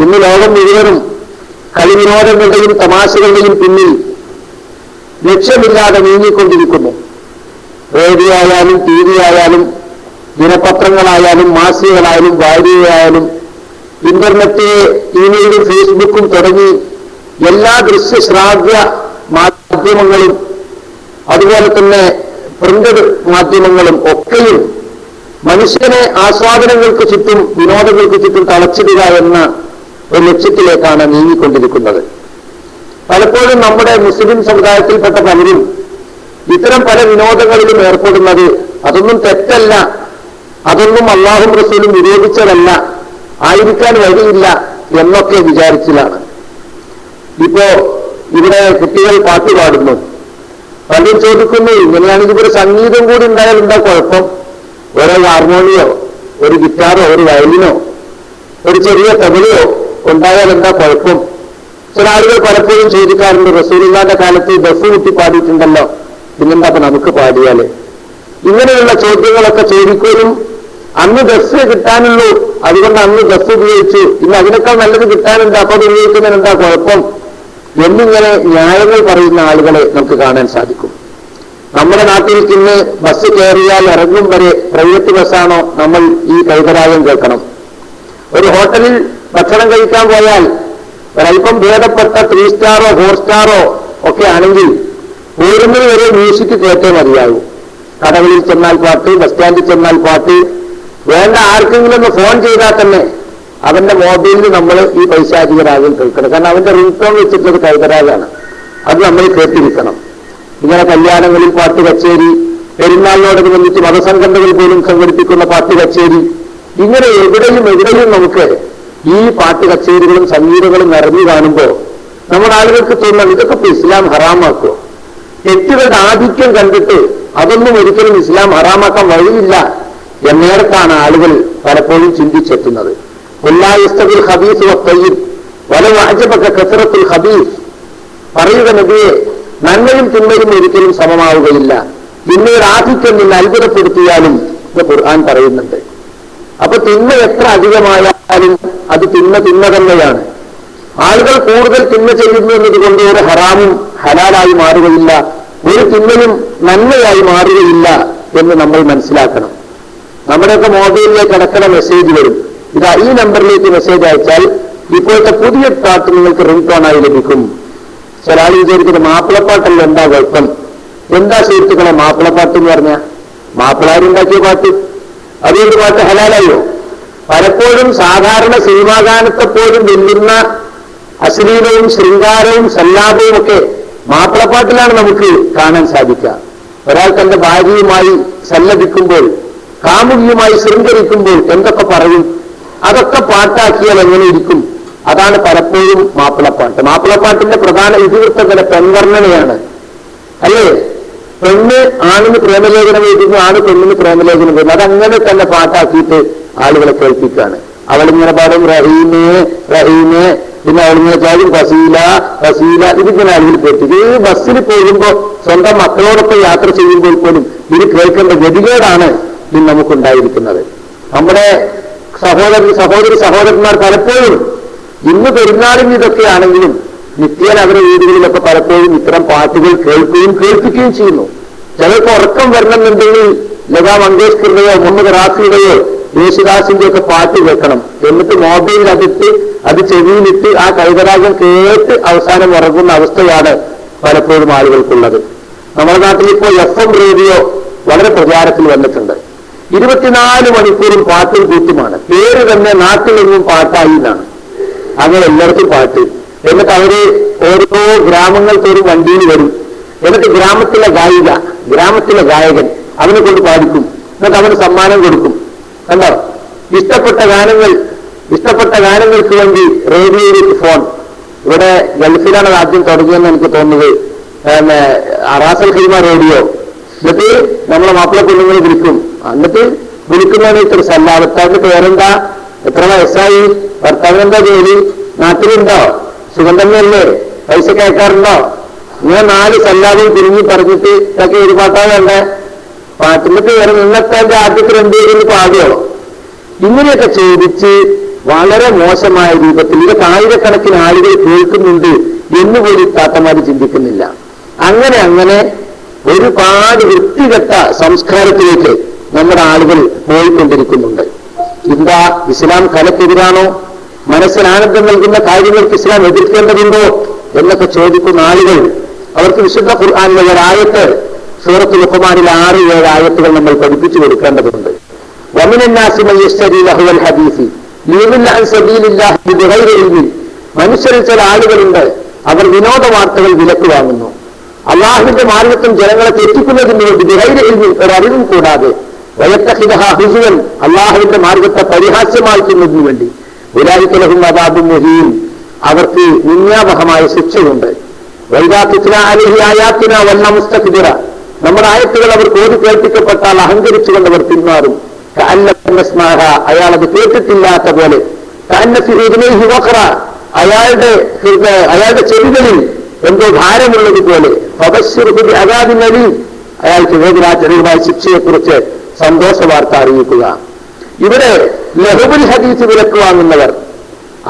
ഇന്ന് ലോകം മുഴുവനും കളിവിനോദങ്ങളുടെയും തമാശകളുടെയും പിന്നിൽ ലക്ഷ്യമില്ലാതെ നീങ്ങിക്കൊണ്ടിരിക്കുന്നു. റേഡിയോ ആയാലും ടി വി ആയാലും ദിനപത്രങ്ങളായാലും മാസികകളായാലും വാരികയായാലും ഇന്റർനെറ്റ്, ഇമെയിലും ഫേസ്ബുക്കും തുടങ്ങി എല്ലാ ദൃശ്യശ്രാവ്യ മാധ്യമങ്ങളും അതുപോലെ തന്നെ പ്രിന്റഡ് മാധ്യമങ്ങളും ഒക്കെയും മനുഷ്യനെ ആസ്വാദനങ്ങൾക്ക് ചുറ്റും വിനോദങ്ങൾക്ക് ചുറ്റും തളച്ചിടുക എന്ന ഒരു ലക്ഷ്യത്തിലേക്കാണ് നീങ്ങിക്കൊണ്ടിരിക്കുന്നത്. പലപ്പോഴും നമ്മുടെ മുസ്ലിം സമുദായത്തിൽപ്പെട്ട പലരും ഇത്തരം പല വിനോദങ്ങളിലും ഏർപ്പെടുന്നത് അതൊന്നും തെറ്റല്ല, അതൊന്നും അല്ലാഹും റസൂലും വിരോധിച്ചതല്ല, ആയിരിക്കാൻ വഴിയില്ല എന്നൊക്കെ വിചാരിച്ചിലാണ്. ഇപ്പോ ഇവിടെ കുട്ടികൾ പാട്ട് പാടുന്നു. പലരും ചോദിക്കുന്നു, ഇങ്ങനെയാണെങ്കിൽ ഒരു സംഗീതം കൂടി ഉണ്ടായാൽ എന്താ കുഴപ്പം? ഓരോ ഹാർമോണിയോ ഒരു ഗിറ്റാറോ ഒരു വയലിനോ ഒരു ചെറിയ തബലയോ ഉണ്ടായാൽ എന്താ കുഴപ്പം? ചില ആളുകൾ പലപ്പോഴും ചോദിക്കാറുണ്ട്, റസൂലുള്ളാഹിന്റെ കാലത്ത് ദഫ് കുട്ടി പാടിയിട്ടുണ്ടല്ലോ, പിന്നെന്താ നമുക്ക് പാടിയാല്? ഇങ്ങനെയുള്ള ചോദ്യങ്ങളൊക്കെ ചോദിക്കുകയും അന്ന് ദഫ് കിട്ടാനുള്ളൂ, അതുകൊണ്ട് അന്ന് ദഫ് ഉപയോഗിച്ചു, ഇന്ന് അതിനേക്കാൾ നല്ലത് കിട്ടാനുണ്ട്, അപ്പൊ അത് ഉപയോഗിക്കുന്നതിന് എന്താ കുഴപ്പം എന്നിങ്ങനെ ന്യായങ്ങൾ പറയുന്ന ആളുകളെ നമുക്ക് കാണാൻ സാധിക്കും. നമ്മുടെ നാട്ടിൽ ഇന്ന് ബസ് കയറിയാൽ ഇറങ്ങും വരെ പ്രൈവറ്റ് ബസ്സാണോ നമ്മൾ ഈ കൈതരാഗം കേൾക്കണം. ഒരു ഹോട്ടലിൽ ഭക്ഷണം കഴിക്കാൻ പോയാൽ ഒരൽപ്പം ഭേദപ്പെട്ട 3 സ്റ്റാറോ 4 സ്റ്റാറോ ഒക്കെ ആണെങ്കിൽ ഓരോന്നിന് വരെ മ്യൂസിക് കേട്ടേ മതിയാകും. കടകളിൽ ചെന്നാൽ പാട്ട്, ബസ് സ്റ്റാൻഡിൽ ചെന്നാൽ പാട്ട്, വേണ്ട ആർക്കെങ്കിലും ഒന്ന് ഫോൺ ചെയ്താൽ തന്നെ അവന്റെ മൊബൈലിൽ നമ്മൾ ഈ പൈശാചികരാഗം കേൾക്കണം. കാരണം അവന്റെ റിംഗ്ടോൺ വെച്ചിട്ടത് കൈതരാഗാണ്, അത് നമ്മൾ കേട്ടിരിക്കണം. ഇങ്ങനെ കല്യാണങ്ങളിൽ പാട്ട് കച്ചേരി, പെരുന്നാളിനോടനുബന്ധിച്ച് മതസംഘടനകൾ പോലും സംഘടിപ്പിക്കുന്ന പാട്ട് കച്ചേരി, ഇങ്ങനെ എവിടെയും നമുക്ക് ഈ പാട്ട് കച്ചേരികളും സംഗീതങ്ങളും നിറഞ്ഞു കാണുമ്പോൾ നമ്മുടെ ആളുകൾക്ക് തോന്നുന്നത് ഇതൊക്കെ ഇപ്പൊ ഇസ്ലാം ഹറാമാക്കുമോ? തെറ്റുകളുടെ ആധിക്യം കണ്ടിട്ട് അതൊന്നും ഒരിക്കലും ഇസ്ലാം ഹറാമാക്കാൻ വഴിയില്ല എന്നേരത്താണ് ആളുകൾ പലപ്പോഴും ചിന്തിച്ചെത്തുന്നത്. ഉല്ലായസ്തബിൽ ഹബീസ് വത്തയ്യിബ് വലൗ അഅജബക കസറത്തുൽ ഹബീസ്. പറയുക നബിയെ, നന്മയും തിന്മയും ഒരിക്കലും സമമാവുകയില്ല, തിന്മയുടെ ആധിക്യം നിന്നെ അത്ഭുതപ്പെടുത്തിയാലും ഇത് ഖുർആൻ പറയുന്നുണ്ട്. അപ്പൊ തിന്മ എത്ര അധികമായാലും അത് തിന്മ തന്നെയാണ്. ആളുകൾ കൂടുതൽ തിന്മ ചെയ്യുന്നു എന്നതുകൊണ്ട് ഒരു ഹറാമും ഹലാലായി മാറുകയില്ല, ഒരു തിന്മയും നന്മയായി മാറുകയില്ല എന്ന് നമ്മൾ മനസ്സിലാക്കണം. നമ്മുടെയൊക്കെ മൊബൈലിലേക്ക് അടക്കണ മെസ്സേജ് വരും. ഇതാ ഈ നമ്പറിലേക്ക് മെസ്സേജ് അയച്ചാൽ ഇപ്പോഴത്തെ പുതിയ പാട്ട് നിങ്ങൾക്ക് റിംഗ് ടോണായി ലഭിക്കും. ചില ആൾ വിചാരിക്കുന്നത് മാപ്പിളപ്പാട്ടല്ല, എന്താ കുഴപ്പം? എന്താ സുഹൃത്തുക്കളെ മാപ്പിളപ്പാട്ട് എന്ന് പറഞ്ഞാൽ? മാപ്പിളാരുണ്ടാക്കിയ പാട്ട്, അതുകൊണ്ട് പാട്ട് ഹലാലായോ? പലപ്പോഴും സാധാരണ സിനിമാഗാനത്തെപ്പോലും വെല്ലുന്ന അശ്ലീലവും ശൃംഗാരവും സല്ലാപവും ഒക്കെ മാപ്പിളപ്പാട്ടിലാണ് നമുക്ക് കാണാൻ സാധിക്കുക. ഒരാൾ തന്റെ ഭാര്യയുമായി സല്ലപിക്കുമ്പോൾ, കാമുകിയുമായി ശൃംഗരിക്കുമ്പോൾ എന്തൊക്കെ പറയും? അതൊക്കെ പാട്ടാക്കിയാൽ എങ്ങനെ ഇരിക്കും? അതാണ് പലപ്പോഴും മാപ്പിളപ്പാട്ട്. മാപ്പിളപ്പാട്ടിന്റെ പ്രധാന ഇതിവൃത്തങ്ങളുടെ പെൺവർണ്ണനയാണ്, അല്ലേ? പെണ്ണ് ആണിന് പ്രേമലേഖനം എഴുതുന്നു, ആണ് പെണ്ണിന് പ്രേമലേഖനം എഴുതുന്നു. അതങ്ങനെ തന്നെ പാട്ടാക്കിയിട്ട് ആളുകളെ കേൾപ്പിക്കുകയാണ്. അവളിങ്ങനെ പാടും റഹീമേ റഹീമേ, പിന്നെ അവളിങ്ങനെ ചാടും ഫസീല ഫസീല, ഇതിങ്ങനെ ആളുകൾ കേൾപ്പിക്കും. ഈ ബസ്സിൽ പോകുമ്പോൾ സ്വന്തം മക്കളോടൊപ്പം യാത്ര ചെയ്യുമ്പോൾ പോലും ഇത് കേൾക്കേണ്ട ഗതികേടാണ് ഇന്ന് നമുക്കുണ്ടായിരിക്കുന്നത്. നമ്മുടെ സഹോദരന്മാർ പലപ്പോഴും ഇന്ന് പെരുന്നാളിന് ഇതൊക്കെയാണെങ്കിലും നിത്യേന അവരുടെ വീടുകളിലൊക്കെ പലപ്പോഴും ഇത്തരം പാട്ടുകൾ കേൾക്കുകയും കേൾപ്പിക്കുകയും ചെയ്യുന്നു. ചിലർക്ക് ഉറക്കം വരണമെന്നുണ്ടെങ്കിൽ ലതാ മങ്കേഷ്കറുടെയോ മുഹമ്മദ് റാഫിയുടെയോ യേശുദാസിന്റെ ഒക്കെ പാട്ട് കേൾക്കണം. എന്നിട്ട് മൊബൈലിൽ അത് ചെവിയിലിട്ട് ആ കൈതരാഗം കേട്ട് അവസാനം ഉറങ്ങുന്ന അവസ്ഥയാണ് പലപ്പോഴും ആളുകൾക്കുള്ളത്. നമ്മുടെ നാട്ടിൽ ഇപ്പോൾ FM റേഡിയോ വളരെ പ്രചാരത്തിൽ വന്നിട്ടുണ്ട്. 24 മണിക്കൂറും പാട്ടും കൂത്തുമാണ്. പേര് തന്നെ നാട്ടിലെങ്ങും പാട്ടായി എന്നാണ്. അങ്ങനെ എല്ലാവർക്കും പാട്ട്. എന്നിട്ട് അവര് ഓരോ ഗ്രാമങ്ങൾ തോറും വണ്ടിയിൽ വരും. എന്നിട്ട് ഗ്രാമത്തിലെ ഗായിക, ഗ്രാമത്തിലെ ഗായകൻ അവനെ കൊണ്ട് പാടിക്കും. എന്നിട്ട് അവന് സമ്മാനം കൊടുക്കും. കണ്ടോ? ഇഷ്ടപ്പെട്ട ഗാനങ്ങൾക്ക് വേണ്ടി റേഡിയോയിൽ ഫോൺ. ഇവിടെ ഗൾഫിലാണ് ആദ്യം തുടങ്ങിയെന്ന് എനിക്ക് തോന്നുന്നത്. Ras al Khaimah radio. എന്നിട്ട് നമ്മളെ മാപ്പിള കുഞ്ഞുങ്ങൾ വിളിക്കും. എന്നിട്ട് വിളിക്കുന്നതിന് ഇത്ര സല്ല. ഭർത്താവിന്റെ പേരെന്താ? എത്ര വയസ്സായി? ഭർത്താവിനെന്താ ജോലി? നാട്ടിലുണ്ടോ? സുഖം തന്നെയല്ലേ? പൈസ കേൾക്കാറുണ്ടോ? ഇങ്ങനെ 4 സല്ലാവും തിരിഞ്ഞ് പറഞ്ഞിട്ട് ഇതൊക്കെ ഒരു പാട്ടാ വേണ്ടേ? പാട്ടിന്റെ പേര് ഇന്നത്തെ ആദ്യത്തെ 2 പേരിൽ പാടുകയോ? ഇങ്ങനെയൊക്കെ ചോദിച്ച് വളരെ മോശമായ രൂപത്തിൽ ഇതൊക്കെ ആയിരക്കണക്കിന് ആളുകൾ കേൾക്കുന്നുണ്ട് എന്നുപോലും താത്തമാര് ചിന്തിക്കുന്നില്ല. അങ്ങനെ ഒരുപാട് വൃത്തികെട്ട സംസ്കാരത്തിലേക്ക് നമ്മുടെ ആളുകൾ പോയിക്കൊണ്ടിരിക്കുന്നുണ്ട്. എന്താ ഇസ്ലാം കലക്കെതിരാണോ? മനസ്സിന് ആനന്ദം നൽകുന്ന കാര്യങ്ങൾക്ക് ഇസ്ലാം എതിർക്കേണ്ടതുണ്ടോ എന്നൊക്കെ ചോദിക്കുന്ന ആളുകൾ അവർക്ക് വിശുദ്ധ ഖുർആനിലെ ഒരായത്ത് സൂറത്തുൽ ലുഖ്മാനിൽ 6-7 ആയത്തുകൾ നമ്മൾ പഠിപ്പിച്ചു കൊടുക്കേണ്ടതുണ്ട്. വമിനന്നാസി മൻ യശ്തരി ലഹ്വൽ ഹദീസി ലിയുദില്ല അൻ സബീലില്ലാഹി ബിഗൈരി ഇൽമിൻ. മനുഷ്യരിൽ ചില ആളുകളുണ്ട്, അവർ വിനോദ വാർത്തകൾ വിലക്ക് വാങ്ങുന്നു. അള്ളാഹുവിന്റെ മാർഗത്തിൽ ജനങ്ങളെ തെറ്റിക്കുന്നതിന് വേണ്ടി ബിഗൈരി ഇൽമിൻ, ഒരറിവും കൂടാതെ വയത്തഖിദഹ ഹുസുവൻ, അള്ളാഹുവിന്റെ മാർഗത്തെ പരിഹാസ്യമാക്കുന്നതിന് വേണ്ടി ഉലൈക ലഹും അദാബുൻ മുഹീൻ, അവർക്ക് നിന്യാവഹമായ ശിക്ഷയുണ്ട്. വൈദാ തുത്ലാ അലൈഹി ആയാതുനാ വല്ല മുസ്തക്ബിറ, നമ്മുടെ ആയത്തുകൾ അവർ ഓതി കേൾപ്പിക്കപ്പെട്ടാൽ അഹങ്കരിച്ചുകൊണ്ട് അവർ പിന്മാറും. കഅന്നഹു യസ്മഅഹ, അയാൾ അത് കേട്ടിട്ടില്ലാത്ത പോലെ. കഅന്ന ഫീ ഉദ്നൈഹി വഖറ, അയാളുടെ ചെവികളിൽ എന്തോ ഭാരമുള്ളതുപോലെ. ഫബശ്ശിർഹു ബിഅദാബിൻ അലീം, അയാൾക്ക് വേദനാജനകമായ ശിക്ഷയെക്കുറിച്ച് സന്തോഷ വാർത്ത അറിയിക്കുക. ഇവിടെ ലഹുവുൽ ഹദീസ് വിലക്ക് വാങ്ങുന്നവർ,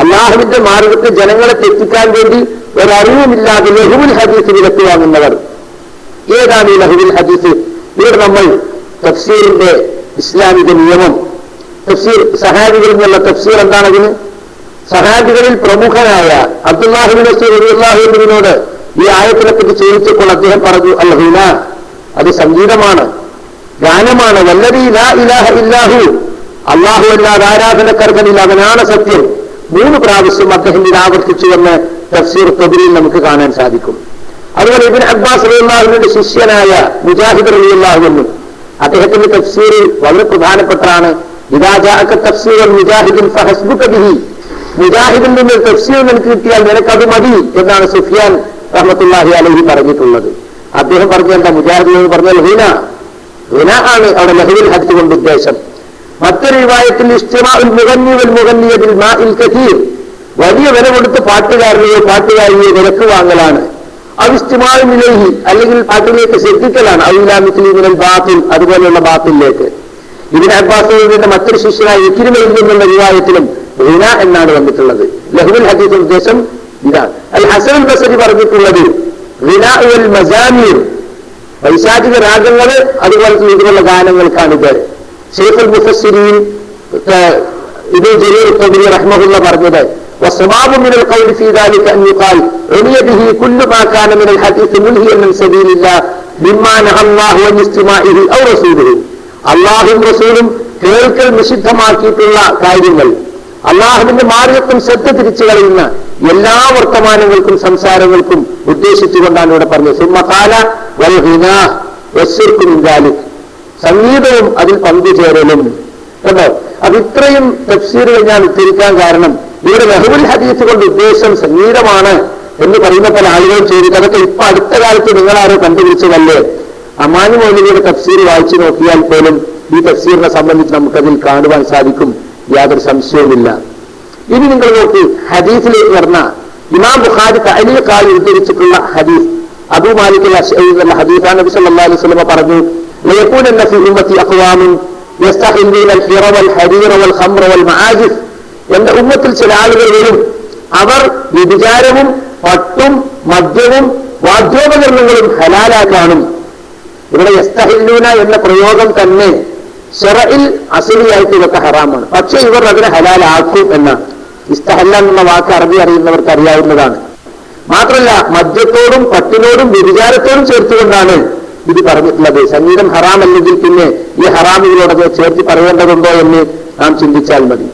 അള്ളാഹുവിന്റെ മാർഗത്തിൽ ജനങ്ങളെ തെറ്റിക്കാൻ വേണ്ടി ഒരറിവുമില്ലാതെ ലഹുവുൽ ഹദീസ് വിലക്ക് വാങ്ങുന്നവർ. ഏതാണ് ഈ ലഹുവുൽ ഹദീസ്? ഇവിടെ നമ്മൾ തഫ്സീറിന്റെ ഇസ്ലാമിക നിയമം, തഫ്സീർ സഹാബികളിൽ നിന്നുള്ള തഫ്സീർ എന്താണതിന്? സഹാബികളിൽ പ്രമുഖനായ അബ്ദുല്ലാഹി ഇബ്നു മസ്ഊദ് റളിയല്ലാഹു അൻഹുവിനോട് ഈ ആയത്തിനെ പറ്റി ചോദിച്ചപ്പോൾ അദ്ദേഹം പറഞ്ഞു, അൽ ഹിന, അത് സംഗീതമാണ്, ഗാനമാണ്. വല്ലദീ ലാ ഇലാഹ ഇല്ലാഹു, അല്ലാഹു അല്ലാതെ ആരാധനക്കർഹനില്ല, അവനാണ് സത്യം. 3 പ്രാവശ്യം അദ്ദേഹം ഇത് ആവർത്തിച്ചുവെന്ന് തഫ്സീർ തബ്രീൽ നമുക്ക് കാണാൻ സാധിക്കും. അതുപോലെ ഇബ്നു അബ്ബാസ് റളിയല്ലാഹു അൻഹുവിന്റെ ശിഷ്യനായ മുജാഹിദ് റളിയല്ലാഹു അൻഹു, അദ്ദേഹത്തിന്റെ തഫ്സീർ വളരെ പ്രധാനപ്പെട്ടതാണ്. ഇദാ ജാഅക തഫ്സീറുൽ മുജാഹിദിൻ ഫഹസ്ബുക ബിഹി, മുജാഹിദിൽ നിന്ന് തഫ്സീർ നിനക്ക് കിട്ടിയാൽ നിനക്കത് മതി എന്നാണ് സുഫിയാൻ റഹ്മത്തുള്ളാഹി അലൈഹി പറഞ്ഞിട്ടുള്ളത്. അദ്ദേഹം പറഞ്ഞ എന്താ? മുജാഹിദ് എന്ന് പറഞ്ഞാൽ ഹിന ആണ് അവിടെ ലഹുവുൽ ഹദീസ് കൊണ്ട് ഉദ്ദേശം. മറ്റൊരു റിവായത്തിൽ ഇസ്തിമാഉൽ മുഗന്നി വൽ മുഗന്നിയ ബിൽ മാഇൽ കസീർ, വലിയ വില കൊടുത്ത് പാട്ടുകാരനെയോ പാട്ടുകാരിയോ വിലക്ക് വാങ്ങലാണ്. അവിസ്തിമാഉൽ ഇലൈഹി, അല്ലെങ്കിൽ പാട്ടിലേക്ക് ശ്രദ്ധിക്കലാണ്. ഔലാ മിസ്ലി മിനൽ ബാത്തിൽ, അതുപോലെയുള്ള ബാത്തിലേക്ക്. ഇബ്നു അബ്ബാസിന്റെ മറ്റൊരു ശിഷ്യനായ ഇക്രിമയിൽ നിന്നുള്ള റിവായത്തിലും ഹിന എന്നാണ് വന്നിട്ടുള്ളത്. ലഹുവുൽ ഹദീസ് ഉദ്ദേശം ഇതാണ്. അൽ ഹസൻ അൽ ബസരി പറഞ്ഞിട്ടുള്ളത് ഹിനാ വൽ മസാമീർ, പൈശാചിക രാഗങ്ങൾ അതുപോലെ ഇതുപോലുള്ള ഗാനങ്ങൾക്കാണിത്. ശൈഖുൽ മുഫസ്സിരീൻ ഇബ്നു ജരീർ തബ്രി റഹ്മഹുല്ല പറഞ്ഞത്, വസ്സവാബു മിനൽ ഖൗലി ഫീ ദാലിക അൻ യുഖാൽ ഉനിയ ബിഹി കുല്ലു മാ കാന മിനൽ ഹദീസ് മുൽഹിയൻ മിൻ സബീലില്ലാഹ് ബിമ്മാ നഹല്ലാഹു അൻ ഇസ്തിമാഇഹി ഔ റസൂലുഹു, അല്ലാഹുവും റസൂലും കേൾക്കൽ നിഷിദ്ധമാക്കിയിട്ടുള്ള കാര്യങ്ങൾ, അള്ളാഹുവിന്റെ മാർഗത്തിൽ ശ്രദ്ധ തിരിച്ചു കളയുന്ന എല്ലാ വർത്തമാനങ്ങൾക്കും സംസാരങ്ങൾക്കും ഉദ്ദേശിച്ചുകൊണ്ടാണ് ഇവിടെ പറഞ്ഞത്. സുമ്മ ഖാല വൽ ഗിനാ വശ്ശിർക്കു മിൻ ദാലിക്, സംഗീതവും അതിൽ പങ്കുചേരലും. കണ്ടോ? അത് ഇത്രയും തഫ്സീറുകൾ ഞാൻ ഉദ്ധരിക്കാൻ കാരണം ഇവിടെ ലഹുവുൽ ഹദീസ് കൊണ്ട് ഉദ്ദേശം സംഗീതമാണ് എന്ന് പറയുന്ന പല ആളുകളും ചോദിക്കും. അതൊക്കെ ഇപ്പൊ അടുത്ത കാലത്ത് നിങ്ങളാരോ കണ്ടുപിടിച്ചതല്ലേ? അമാനി മൗലവിയുടെ തഫ്സീർ വായിച്ചു നോക്കിയാൽ പോലും ഈ തഫ്സീറിനെ സംബന്ധിച്ച് നമുക്കതിൽ കാണുവാൻ സാധിക്കും, യാതൊരു സംശയവുമില്ല. ഇനി നിങ്ങൾ നോക്കി, ഹദീസിലേക്ക് പറഞ്ഞ ഇമാം ബുഖാരി തഅലീഖായി ഉദ്ധരിച്ചിട്ടുള്ള ഹദീസ്, അബൂ മാലിക് അൽ-അശ്അരി എന്ന ഹദീസാണ്. നബി സല്ലല്ലാഹു അലൈഹി വസല്ലം പറഞ്ഞു, ലയകൂനന്ന ഫീ ഉമ്മത്തി അഖ്വാമുൻ യസ്തഹില്ലൂന അൽ-ഹിറ വൽ ഹരീറ വൽ ഖംറ വൽ മആജിഫ്, എന്റെ ഉമ്മത്തിൽ ചില ആളുകൾ വരും, അവർ വ്യഭിചാരവും പട്ടും മദ്യവും വാദ്യോപകരണങ്ങളും ഹലാലാക്കാനും. ഇവിടെ യസ്തഹില്ലൂന എന്ന പ്രയോഗം തന്നെ ശറഇൽ അസ്ലിയായിട്ട് ഇതൊക്കെ ഹറാമാണ്, പക്ഷെ ഇവർ അതിനെ ഹലാലാക്കും എന്നാണ്. ഇസ്തഹല്ല എന്ന വാക്ക് അറബി അറിയുന്നവർക്ക് അറിയാവുന്നതാണ്. മാത്രമല്ല മദ്യത്തോടും പട്ടിനോടും വ്യഭിചാരത്തോടും ചേർത്തുകൊണ്ടാണ് ഇത് പറഞ്ഞിട്ടുള്ളത്. സംഗീതം ഹറാമല്ലെങ്കിൽ പിന്നെ ഈ ഹറാമുകളോടൊക്കെ ചേർത്ത് പറയേണ്ടതുണ്ടോ എന്ന് നാം ചിന്തിച്ചാൽ മതി.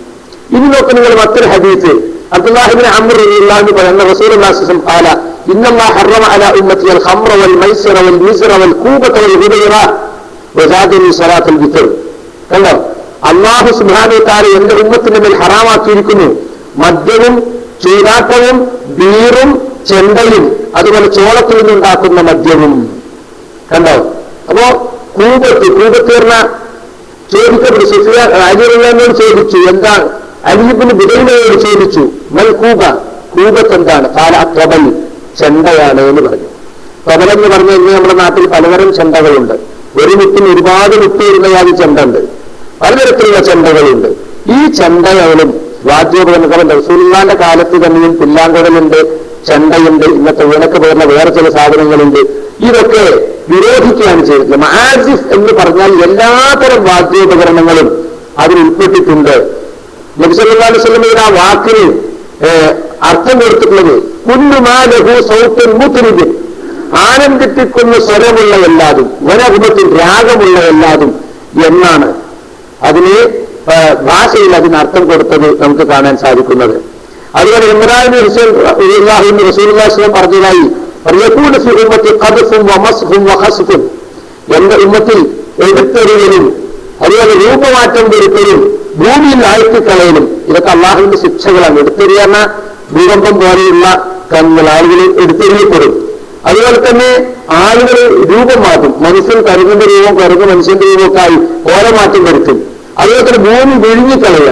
ഇനി നോക്ക് നിങ്ങൾ മറ്റൊരു ഹദീസ്, അബ്ദുല്ലാഹി ഇബ്നു അംർ റളിയല്ലാഹു അൻഹു പറയുന്ന റസൂലുള്ളാഹി സ്വല്ലല്ലാഹു അലൈഹി വസല്ലം ഖാല ഇന്നല്ലാഹ ഹറമ അലാ ഉമ്മത്തി അൽ ഖംറ വൽ മൈസിറ വൽ മിസ്റ വൽ കൂബത വൽ ഗുദറ വസാദനി സ്വലാത്തുൽ വിത്ർ. കണ്ടോ, അല്ലാഹു സുബ്ഹാനഹു വ തആല എന്റെ ഉമ്മത്തിന്റെ മേൽ ഹറാമാക്കിയിരിക്കുന്നു മദ്യവും ചൂതാട്ടവും ബീറും ചെണ്ടയും അതുപോലെ ചോളത്തിൽ നിന്നുണ്ടാക്കുന്ന മദ്യവും. കണ്ടോ, അപ്പോ കൂബത്ത് പറഞ്ഞ ചോദിക്കപ്പെട്ടു. സുഫിയാൻ റളിയല്ലാഹു ചോദിച്ചു, എന്താ? അലി ഇബ്നു ബുദൈനയോട് ചോദിച്ചു, മൽ കൂബ, കൂബത്ത് എന്താണ്? കാല ത്വബൽ, ചെണ്ടയാണ് എന്ന് പറഞ്ഞു. ത്വബൽ എന്ന് പറഞ്ഞു കഴിഞ്ഞാൽ നമ്മുടെ നാട്ടിൽ പലതരം ചെണ്ടകളുണ്ട്. ഒരു മുട്ടിന് ഒരുപാട് മുട്ട് വരുന്ന ചെണ്ട ഉണ്ട്, പലതരത്തിലുള്ള ചെണ്ടകളുണ്ട്. ഈ ചെണ്ടകളും വാദ്യോപകരണങ്ങളുണ്ട്. റസൂലുള്ളാഹിന്റെ കാലത്ത് തന്നെയും പുല്ലാങ്കുഴലുണ്ട്, ചെണ്ടയുണ്ട്, ഇന്നത്തെ വീണക്ക് പോകുന്ന വേറെ ചില സാധനങ്ങളുണ്ട്. ഇതൊക്കെ വിരോധിക്കുകയാണ് ചെയ്തിട്ടുള്ളത്. മആസിഫ് എന്ന് പറഞ്ഞാൽ എല്ലാത്തരം വാദ്യോപകരണങ്ങളും അതിൽ ഉൾപ്പെട്ടിട്ടുണ്ട്. നബി സല്ലല്ലാഹു അലൈഹി വസല്ലമയുടെ ആ വാക്കിന് അർത്ഥം കൊടുത്തിട്ടുള്ളത് കുല്ലു മാ ലഹു സൗത്തുൻ മുത്രിബ്, ആനന്ദിപ്പിക്കുന്ന സ്വരമുള്ള എല്ലാതും, വനഹുമത്തിൽ രാഗമുള്ള എല്ലാതും എന്നാണ് അതിന് ഭാഷയിൽ അതിന് അർത്ഥം കൊടുത്തത് നമുക്ക് കാണാൻ സാധിക്കുന്നത്. അതുപോലെ ഇമ്രാൻ ബിൻ ഹുസൈൻ റളിയല്ലാഹു അൻഹു റസൂലുള്ളാഹി സ്വല്ലല്ലാഹു അലൈഹി വസല്ലം പറഞ്ഞതായി യഖൂലു ഫീ ഉമ്മത്തി ഖദ്ഫുൻ വമസ്ഹുൻ വഖസ്ഫുൻ, എന്റെ ഉമ്മത്തിൽ എടുത്തെറിയലും അതുപോലെ രൂപമാറ്റം വരുത്തലും ഭൂമിയിൽ ആഴ്ത്തിക്കളയലും ഇതൊക്കെ അള്ളാഹുവിന്റെ ശിക്ഷകളാണ്. എടുത്തെറിയുന്ന ഭൂകമ്പം പോലെയുള്ള കണ്ണുകൾ ആളുകൾ എടുത്തെറിയപ്പെടും. അതുപോലെ തന്നെ ആളുകൾ രൂപം മാറ്റും. മനുഷ്യൻ കരുകിന്റെ രൂപം കരുക് മനുഷ്യന്റെ രൂപമൊക്കെ ആയി ഓരമാറ്റം വരുത്തും. അതുപോലെ തന്നെ ഭൂമി വിഴുങ്ങിക്കളയുക,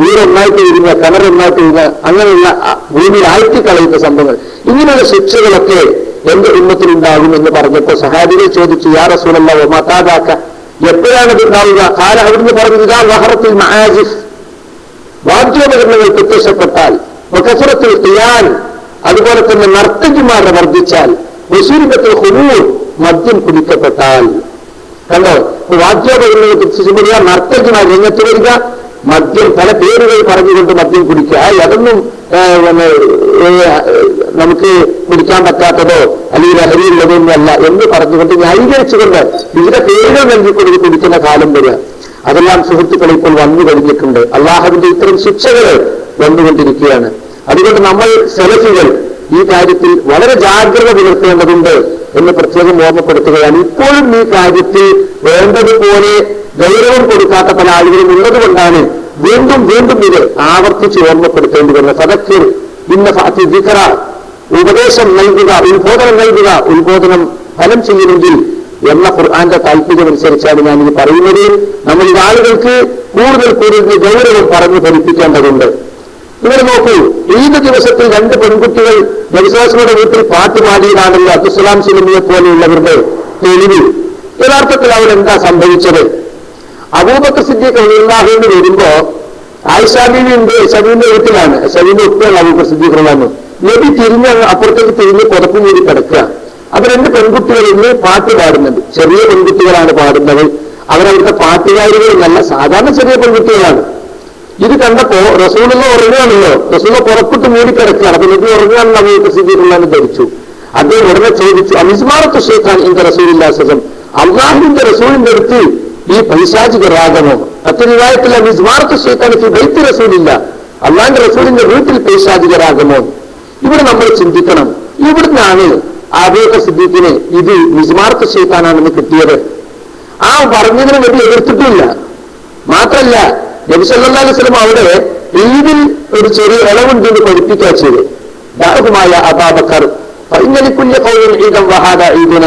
വീടൊന്നായിട്ട് വിഴുങ്ങുക, കിണറൊന്നായിട്ട് വിഴുങ്ങുക, അങ്ങനെയുള്ള ഭൂമിയിൽ ആഴ്ത്തിക്കളയുന്ന സംഭവങ്ങൾ, ഇങ്ങനെയുള്ള ശിക്ഷകളൊക്കെ എന്റെ ഉമ്മത്തിലുണ്ടാകും എന്ന് പറഞ്ഞപ്പോൾ സഹാബികൾ ചോദിച്ചു, യാ റസൂലല്ലാഹ് വമാ താദാക, എപ്പോഴാണ് ഇത് ഉണ്ടാവുക? കാല അവിടുന്ന് പറഞ്ഞത് ഇദാ വഹറത്തിൽ മആസിഫ്, വാദ്യോപകരണങ്ങൾ പ്രത്യക്ഷപ്പെട്ടാൽ, വകസറത്തുൽ ഖിയാൻ, അതുപോലെ തന്നെ നർത്തകിമാരെ വർദ്ധിച്ചാൽ, വശൂരിബത്തുൽ ഖുമൂർ, മദ്യം കുടിക്കപ്പെട്ടാൽ. കണ്ടോ, വാദ്യോപകരണങ്ങൾ പ്രത്യക്ഷപ്പെടുക, നർത്തകിമാർ രംഗത്ത് വരിക, മദ്യം പല പേരുകൾ പറഞ്ഞുകൊണ്ട് മദ്യം കുടിക്കുക. അതൊന്നും നമുക്ക് കുടിക്കാൻ പറ്റാത്തതോ അല്ലെങ്കിൽ ലഹരിയുള്ളതൊന്നും അല്ല എന്ന് പറഞ്ഞുകൊണ്ട് ന്യായീകരിച്ചുകൊണ്ട് വിവിധ പേരുകൾ നൽകിക്കൊണ്ട് കുടിക്കുന്ന കാലം വരിക. അതെല്ലാം സുഹൃത്തുക്കൾ ഇപ്പോൾ വന്നു കഴിഞ്ഞിട്ടുണ്ട്. അള്ളാഹുവിന്റെ ഇത്തരം ശിക്ഷകൾ വന്നുകൊണ്ടിരിക്കുകയാണ്. അതുകൊണ്ട് നമ്മൾ സലഫികൾ ഈ കാര്യത്തിൽ വളരെ ജാഗ്രത പുലർത്തേണ്ടതുണ്ട് എന്ന് പ്രത്യേകം ഓർമ്മപ്പെടുത്തുകയാണ്. ഇപ്പോഴും ഈ കാര്യത്തിൽ വേണ്ടതുപോലെ ഗൗരവം കൊടുക്കാത്ത പല ആളുകളും ഉള്ളതുകൊണ്ടാണ് വീണ്ടും വീണ്ടും ഇത് ആവർത്തിച്ച് ഓർമ്മപ്പെടുത്തേണ്ടി വരുന്നത്. ഫദക്കിർ ഇന്ന ഫഅതി ദിക്റ, ഉപദേശം നൽകുക, ഉത്ബോധനം നൽകുക, ഉത്ബോധനം ഫലം ചെയ്യണമെങ്കിൽ എന്ന ഖുർആന്റെ താല്പര്യമനുസരിച്ചാണ് ഞാൻ ഇത് പറയുന്നത്. നമ്മൾ ഈ ആളുകൾക്ക് കൂടുതൽ കൂടുതൽ ഗൗരവം പറഞ്ഞു ഫലിപ്പിക്കേണ്ടതുണ്ട്. നിങ്ങൾ നോക്കൂ, ഈദ് ദിവസത്തിൽ 2 പെൺകുട്ടികൾ നബിസ്വല്ലല്ലാഹു വീട്ടിൽ പാട്ട് പാടിയതാണല്ലോ അബ്ദുസ്സലാം സിലിമിയെ പോലെയുള്ളവരുടെ തെളിവ്. യഥാർത്ഥത്തിൽ അവരെന്താ സംഭവിച്ചത്? അബൂബക്കർ സിദ്ദീഖ് റളിയല്ലാഹു അൻഹു വരുമ്പോ ആയിഷ ബീവി ഉണ്ട്, ഷബീന്റെ വീട്ടിലാണ്. ഷബീന്റെ ഉപ്പയാണ് അബൂബക്കർ സിദ്ദീഖ് റളിയല്ലാഹു അൻഹു. നബി തിരിഞ്ഞ് അപ്പുറത്തേക്ക് തിരിഞ്ഞ് പുറത്തു മൂടി കിടക്കുക. അത് 2 പെൺകുട്ടികൾ ഇന്ന് പാട്ട് പാടുന്നുണ്ട്. ചെറിയ പെൺകുട്ടികളാണ് പാടുന്നത്. അവരവിടുത്തെ പാട്ടുകാരികളൊന്നല്ല, സാധാരണ ചെറിയ പെൺകുട്ടികളാണ്. ഇത് കണ്ടപ്പോ റസൂലുള്ള ഉറങ്ങുകയാണല്ലോ, റസൂല പുറപ്പെട്ട് മൂടിക്കിടക്കുകയാണ്. അപ്പൊ നബി ഉറങ്ങുകയാണെന്ന് അബൂബക്കർ സിദ്ദീഖ് റളിയല്ലാഹു അൻഹു ധരിച്ചു. അദ്ദേഹം ഉടനെ ചോദിച്ചു, അമിസ്മാറത്തു ശൈത്താൻ ഇൻദ റസൂലില്ലാഹി സ്വല്ലല്ലാഹു അലൈഹി വസല്ലം, അല്ലാഹുവിന്റെ റസൂലിന്റെ അടുത്ത് ഈ പൈശാചിക രാഗമോ? മറ്റൊരു റിവായത്തിൽ മിസ്മാറത്തു ശൈത്താൻ ഫീ ബൈത്തി റസൂലില്ല, അല്ലാഹുവിന്റെ റസൂലിന്റെ വീട്ടിൽ പൈശാചിക രാഗമോ? ഇവിടെ നമ്മൾ ചിന്തിക്കണം, ഇവിടുന്നാണ് അബൂബക്കർ സിദ്ദീഖിന് ഇത് മിസ്മാറത്തു ശൈത്താനാണെന്ന് കിട്ടിയത്. ആ പറഞ്ഞതിന് നബി എതിർത്തിട്ടില്ല. മാത്രല്ല നബി സല്ലല്ലാഹു അലൈഹി വസല്ലം അവിടെ ഈദിൽ ഒരു ചെറിയ ഇളവുണ്ട് എന്ന് പഠിപ്പിക്കുക ചെയ്ത്. ദാഹുമായ അബൂബക്കർ ഫഇന്നലികുല്ലി ഖൗമിൻ ഈദൻ വഹാദ ഈദുന,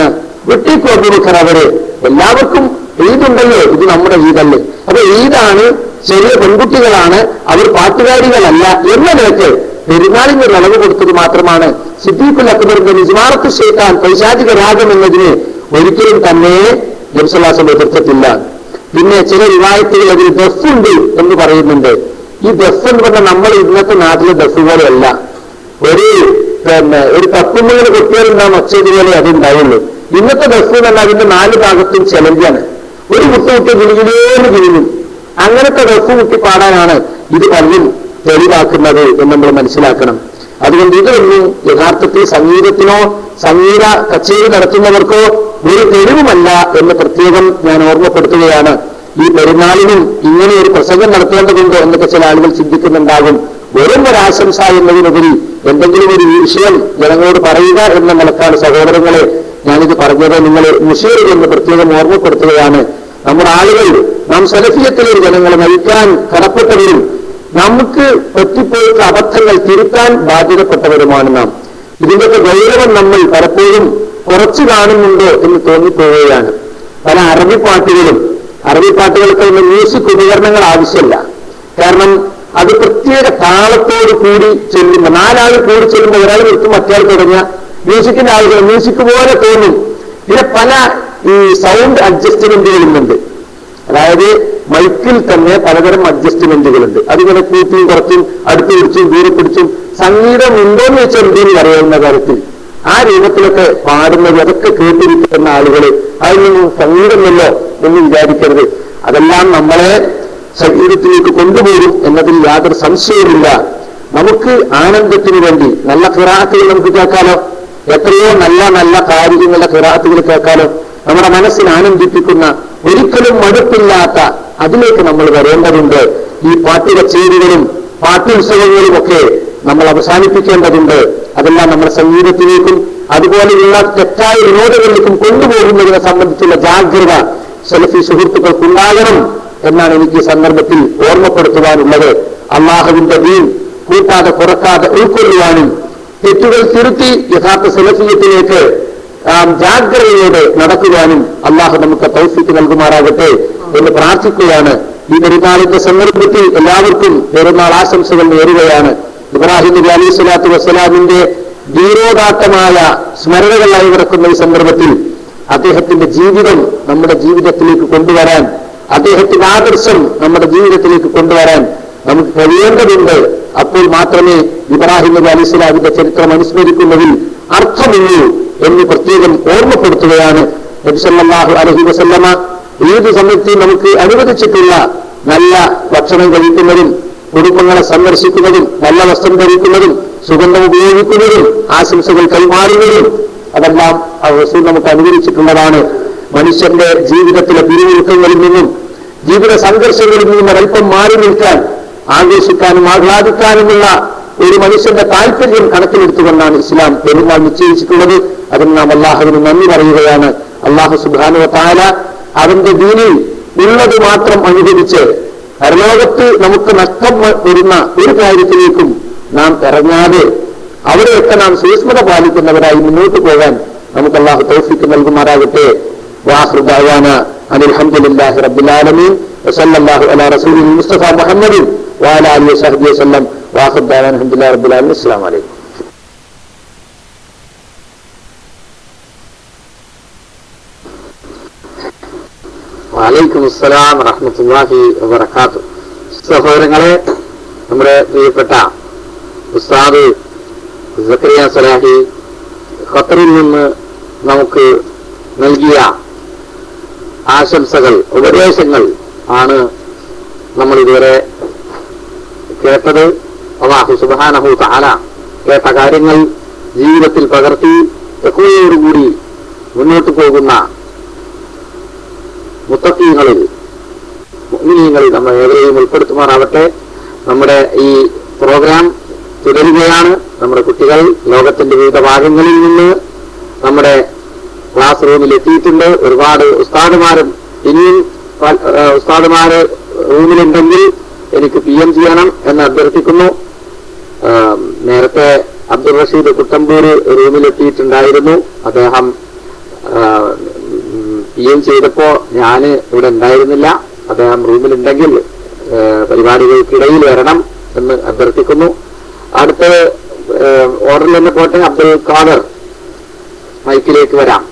വിട്ടേക്കു അബൂബക്കർ, അവരെ എല്ലാവർക്കും ഈദുണ്ടല്ലോ, ഇത് നമ്മുടെ ഈദല്ലേ. അപ്പൊ ഈദാണ്, ചെറിയ പെൺകുട്ടികളാണ്, അവർ പാട്ടുകാരികളല്ല എന്ന നിലയ്ക്ക് പെരുന്നാളിന് ഇളവ് കൊടുത്തത് മാത്രമാണ്. സിദ്ദീഖുൽ അക്ബറിന്റെ മിസ്മാറത്തു ശൈത്താൻ പൈശാചിക രാഗം എന്നതിന് ഒരിക്കലും തന്നെ നബി സല്ലല്ലാഹു അലൈഹി വസല്ലം എതിർത്തിട്ടില്ല. പിന്നെ ചില റിവായത്തുകൾ അതിൽ ദഫുണ്ട് എന്ന് പറയുന്നുണ്ട്. ഈ ദഫ് എന്ന് പറഞ്ഞാൽ നമ്മൾ ഇന്നത്തെ നാട്ടിലെ ദഫ് പോലെയല്ല. ഒരു തപ്പുമ്മയുടെ കുട്ടികളുണ്ടാകും ഒച്ചതുപോലെ അത് ഉണ്ടാവുള്ളൂ. ഇന്നത്തെ ദഫ് എന്ന് പറഞ്ഞാൽ അതിന്റെ 4 ഭാഗത്തും ചെലഞ്ചാണ്. ഒരു കുട്ടി ഗിരിഗിരിയോട് ഗിരിഞ്ഞു, അങ്ങനത്തെ ദഫ് കുട്ടി പാടാനാണ് ഇത് പലരും തെളിവാക്കുന്നത് എന്ന് നമ്മൾ മനസ്സിലാക്കണം. അതുകൊണ്ട് ഇതൊന്നും യഥാർത്ഥത്തിൽ സംഗീതത്തിനോ സംഗീത കച്ചേരി നടത്തുന്നവർക്കോ ഒരു തെളിവുമല്ല എന്ന് പ്രത്യേകം ഞാൻ ഓർമ്മപ്പെടുത്തുകയാണ്. ഈ പെരുന്നാളിനും ഇങ്ങനെ ഒരു പ്രസംഗം നടത്തേണ്ടതുണ്ടോ എന്നൊക്കെ ചില ആളുകൾ ചിന്തിക്കുന്നുണ്ടാകും. വെറും ഒരാശംസ എന്നതിനുപരി എന്തെങ്കിലും ഒരു വിഷയം ജനങ്ങളോട് പറയുക എന്ന നിലക്കാണ് സഹോദരങ്ങളെ ഞാനിത് പറഞ്ഞത്. നിങ്ങൾ മുഷീർ എന്ന് പ്രത്യേകം ഓർമ്മപ്പെടുത്തുകയാണ്. നമ്മുടെ ആളുകൾ, നാം സലഫിയത്തിലെ ജനങ്ങളെ നയിക്കാൻ കടപ്പെട്ടവരും നമുക്ക് പറ്റിപ്പോയിട്ടുള്ള അബദ്ധങ്ങൾ തിരുത്താൻ ബാധ്യതപ്പെട്ടവരുമാണ് നാം. ഇതിന്റെയൊക്കെ ഗൗരവം നമ്മൾ പലപ്പോഴും കുറച്ചു കാണുന്നുണ്ടോ എന്ന് തോന്നിപ്പോവുകയാണ്. പല അറബി പാട്ടുകൾക്ക് മ്യൂസിക് ഉപകരണങ്ങൾ ആവശ്യമില്ല. കാരണം അത് പ്രത്യേക താളത്തോട് കൂടി ചെല്ലുമ്പോൾ, 4 ആൾ കൂടി ചെല്ലുമ്പോൾ ഒരാൾ നിർത്തും, മറ്റേ തുടങ്ങിയ മ്യൂസിക്കിന്റെ ആളുകൾ മ്യൂസിക് പോലെ തോന്നും. പിന്നെ പല ഈ സൗണ്ട് അഡ്ജസ്റ്റ്മെന്റുകളുമുണ്ട്. അതായത് മൈക്കിൽ തന്നെ പലതരം അഡ്ജസ്റ്റ്മെന്റുകളുണ്ട്. അതിങ്ങനെ കൂട്ടിയും കുറച്ചും അടുത്ത് പിടിച്ചും ദൂരെ പിടിച്ചും സംഗീതം ഉണ്ടോന്ന് വെച്ചാൽ എന്തെന്ന് അറിയാവുന്ന കാര്യത്തിൽ ആ രൂപത്തിലൊക്കെ പാടുന്നത് അതൊക്കെ കേട്ടിരിക്കുന്ന ആളുകൾ അതിനൊന്നും സംഗീതമല്ലോ എന്ന് വിചാരിക്കരുത്. അതെല്ലാം നമ്മളെ സംഗീതത്തിലേക്ക് കൊണ്ടുപോകും എന്നതിൽ യാതൊരു സംശയവുമില്ല. നമുക്ക് ആനന്ദത്തിനു വേണ്ടി നല്ല ഖിറാഅത്തുകൾ നമുക്ക് കേൾക്കാലോ, എത്രയോ നല്ല നല്ല കാര്യങ്ങളുടെ ഖിറാഅത്തുകൾ കേൾക്കാലോ. നമ്മുടെ മനസ്സിനെ ആനന്ദിപ്പിക്കുന്ന, ഒരിക്കലും മടുപ്പില്ലാത്ത അതിലേക്ക് നമ്മൾ വരേണ്ടതുണ്ട്. ഈ പാട്ട് കച്ചേരികളും പാട്ടുത്സവങ്ങളും ഒക്കെ നമ്മൾ അവസാനിപ്പിക്കേണ്ടതുണ്ട്. അതെല്ലാം നമ്മുടെ സംഗീതത്തിലേക്കും അതുപോലെയുള്ള തെറ്റായ വിനോദങ്ങളിലേക്കും കൊണ്ടുപോകുന്നതിനെ സംബന്ധിച്ചുള്ള ജാഗ്രത സലഫി സുഹൃത്തുക്കൾക്കുണ്ടാകണം എന്നാണ് എനിക്ക് ഈ സന്ദർഭത്തിൽ ഓർമ്മപ്പെടുത്തുവാനുള്ളത്. അള്ളാഹുവിന്റെ ദീൻ കൂട്ടാതെ കുറക്കാതെ ഉൾക്കൊള്ളുവാനും തെറ്റുകൾ തിരുത്തി യഥാർത്ഥ സലഫിയത്തിലേക്ക് ജാഗ്രതയോടെ നടക്കുവാനും അള്ളാഹു നമുക്ക് തൗഫീഖ് നൽകുമാറാകട്ടെ എന്ന് പ്രാർത്ഥിക്കുകയാണ്. ഈ പെരുന്നാളിന്റെ സന്ദർഭത്തിൽ എല്ലാവർക്കും പെരുന്നാൾ ആശംസകൾ നേരുകയാണ്. ഇബ്രാഹിം നബി അലൈഹി സ്വലാത്തു വസ്സലാമിന്റെ ധീരോദാത്തമായ സ്മരണകൾ അയവിറക്കുന്ന ഈ സന്ദർഭത്തിൽ അദ്ദേഹത്തിന്റെ ജീവിതം നമ്മുടെ ജീവിതത്തിലേക്ക് കൊണ്ടുവരാൻ, അദ്ദേഹത്തിന്റെ ആദർശം നമ്മുടെ ജീവിതത്തിലേക്ക് കൊണ്ടുവരാൻ നമുക്ക് കഴിയേണ്ടതുണ്ട്. അപ്പോൾ മാത്രമേ ഇബ്രാഹിം നബി അലൈഹി സ്വലാമിന്റെ ചരിത്രം അനുസ്മരിക്കുന്നതിൽ അർത്ഥമുള്ളൂ എന്ന് പ്രത്യേകം ഓർമ്മപ്പെടുത്തുകയാണ്. നബി സല്ലല്ലാഹു അലൈഹി വസല്ലമ ഏത് സമയത്ത് നമുക്ക് അനുവദിച്ചിട്ടുള്ള നല്ല ഭക്ഷണം കഴിക്കുന്നതും കുടുംബങ്ങളെ സന്ദർശിക്കുന്നതും നല്ല വസ്ത്രം ധരിക്കുന്നതും സുഗന്ധം ഉപയോഗിക്കുന്നതും ആശംസകൾ കൈമാറുന്നതും അതെല്ലാം റസൂൽ നമുക്ക് അനുവദിച്ചിട്ടുള്ളതാണ്. മനുഷ്യന്റെ ജീവിതത്തിലെ പിരിമുറുക്കങ്ങളിൽ നിന്നും ജീവിത സംഘർഷങ്ങളിൽ നിന്നും ഒരൽപ്പം മാറി നിൽക്കാൻ, ആഘോഷിക്കാനും ആഹ്ലാദിക്കാനുമുള്ള ഒരു മനുഷ്യന്റെ താല്പര്യം കണക്കിലെടുത്തുകൊണ്ടാണ് ഇസ്ലാം പെരുന്നാൾ നിശ്ചയിച്ചിട്ടുള്ളത്. അതിന് നാം അള്ളാഹുവിന് നന്ദി പറയുകയാണ്. അള്ളാഹു സുബ്ഹാനഹു വ തആല അവന്റെ ദീനിൽ ഉള്ളത് മാത്രം അനുഭവിച്ച് പരലോകത്ത് നമുക്ക് നഷ്ടം വരുന്ന ഒരു കാര്യത്തിലേക്കും നാം ഇറങ്ങാതെ അവിടെയൊക്കെ നാം സൂക്ഷ്മത പാലിക്കുന്നവരായി മുന്നോട്ട് പോകാൻ നമുക്ക് അള്ളാഹു തൗഫീഖ് നൽകുമാറാകട്ടെ. വആഖിറു ദഅവാന അനിൽ ഹംദുലില്ലാഹി റബ്ബിൽ ആലമീൻ വസല്ലല്ലാഹു അലാ റസൂലിൽ മുസ്തഫ മുഹമ്മദിൻ വഅലാ ആലിഹി വസഹ്ബിഹി വസല്ലം. വആഖിറു ദഅവാന അൽഹംദുലില്ലാഹി റബ്ബിൽ ആലമീൻ. അസ്സലാമു അലൈക്കും. വഅലൈക്കും അസ്സലാം വറഹ്മത്തുള്ളാഹി വബറകാതുഹു. സഹോദരങ്ങളെ, നമ്മുടെ പ്രിയപ്പെട്ട ഉസ്താദ് സക്കരിയ സലാഹി ഖത്തറിൽ നിന്ന് നമുക്ക് നൽകിയ ആശംസകൾ, ഉപദേശങ്ങൾ ആണ് നമ്മൾ ഇതുവരെ കേട്ടത്. അല്ലാഹു സുബ്ഹാനഹു തആല കേട്ട കാര്യങ്ങൾ ജീവിതത്തിൽ പകർത്തി തഖ്വയോടുകൂടി മുന്നോട്ട് പോകുന്ന മുത്തഖീങ്ങളിൽ, മുഅ്മിനീങ്ങളിൽ നമ്മൾ ഏവരെയും ഉൾപ്പെടുത്തുമാറാവട്ടെ. നമ്മുടെ ഈ പ്രോഗ്രാം തുടരുകയാണ്. നമ്മുടെ കുട്ടികൾ ലോകത്തിന്റെ വിവിധ ഭാഗങ്ങളിൽ നിന്ന് നമ്മുടെ ക്ലാസ് റൂമിൽ എത്തിയിട്ടുണ്ട്. ഒരുപാട് ഉസ്താദുമാരും ഇനിയും ഉസ്താദുമാര് റൂമിലുണ്ടെങ്കിൽ എനിക്ക് PM ചെയ്യണം എന്ന് അഭ്യർത്ഥിക്കുന്നു. നേരത്തെ അബ്ദുൾ റഷീദ് കുട്ടമ്പൂര് റൂമിലെത്തിയിട്ടുണ്ടായിരുന്നു. അദ്ദേഹം PM ചെയ്തപ്പോ ഞാൻ ഇവിടെ ഉണ്ടായിരുന്നില്ല. അദ്ദേഹം റൂമിലുണ്ടെങ്കിൽ പരിപാടികൾക്കിടയിൽ വരണം എന്ന് അഭ്യർത്ഥിക്കുന്നു. അടുത്ത ഓർഡറിൽ തന്നെ പോട്ടെ, അബ്ദുൽ ഖാദർ മൈക്കിലേക്ക് വരാം.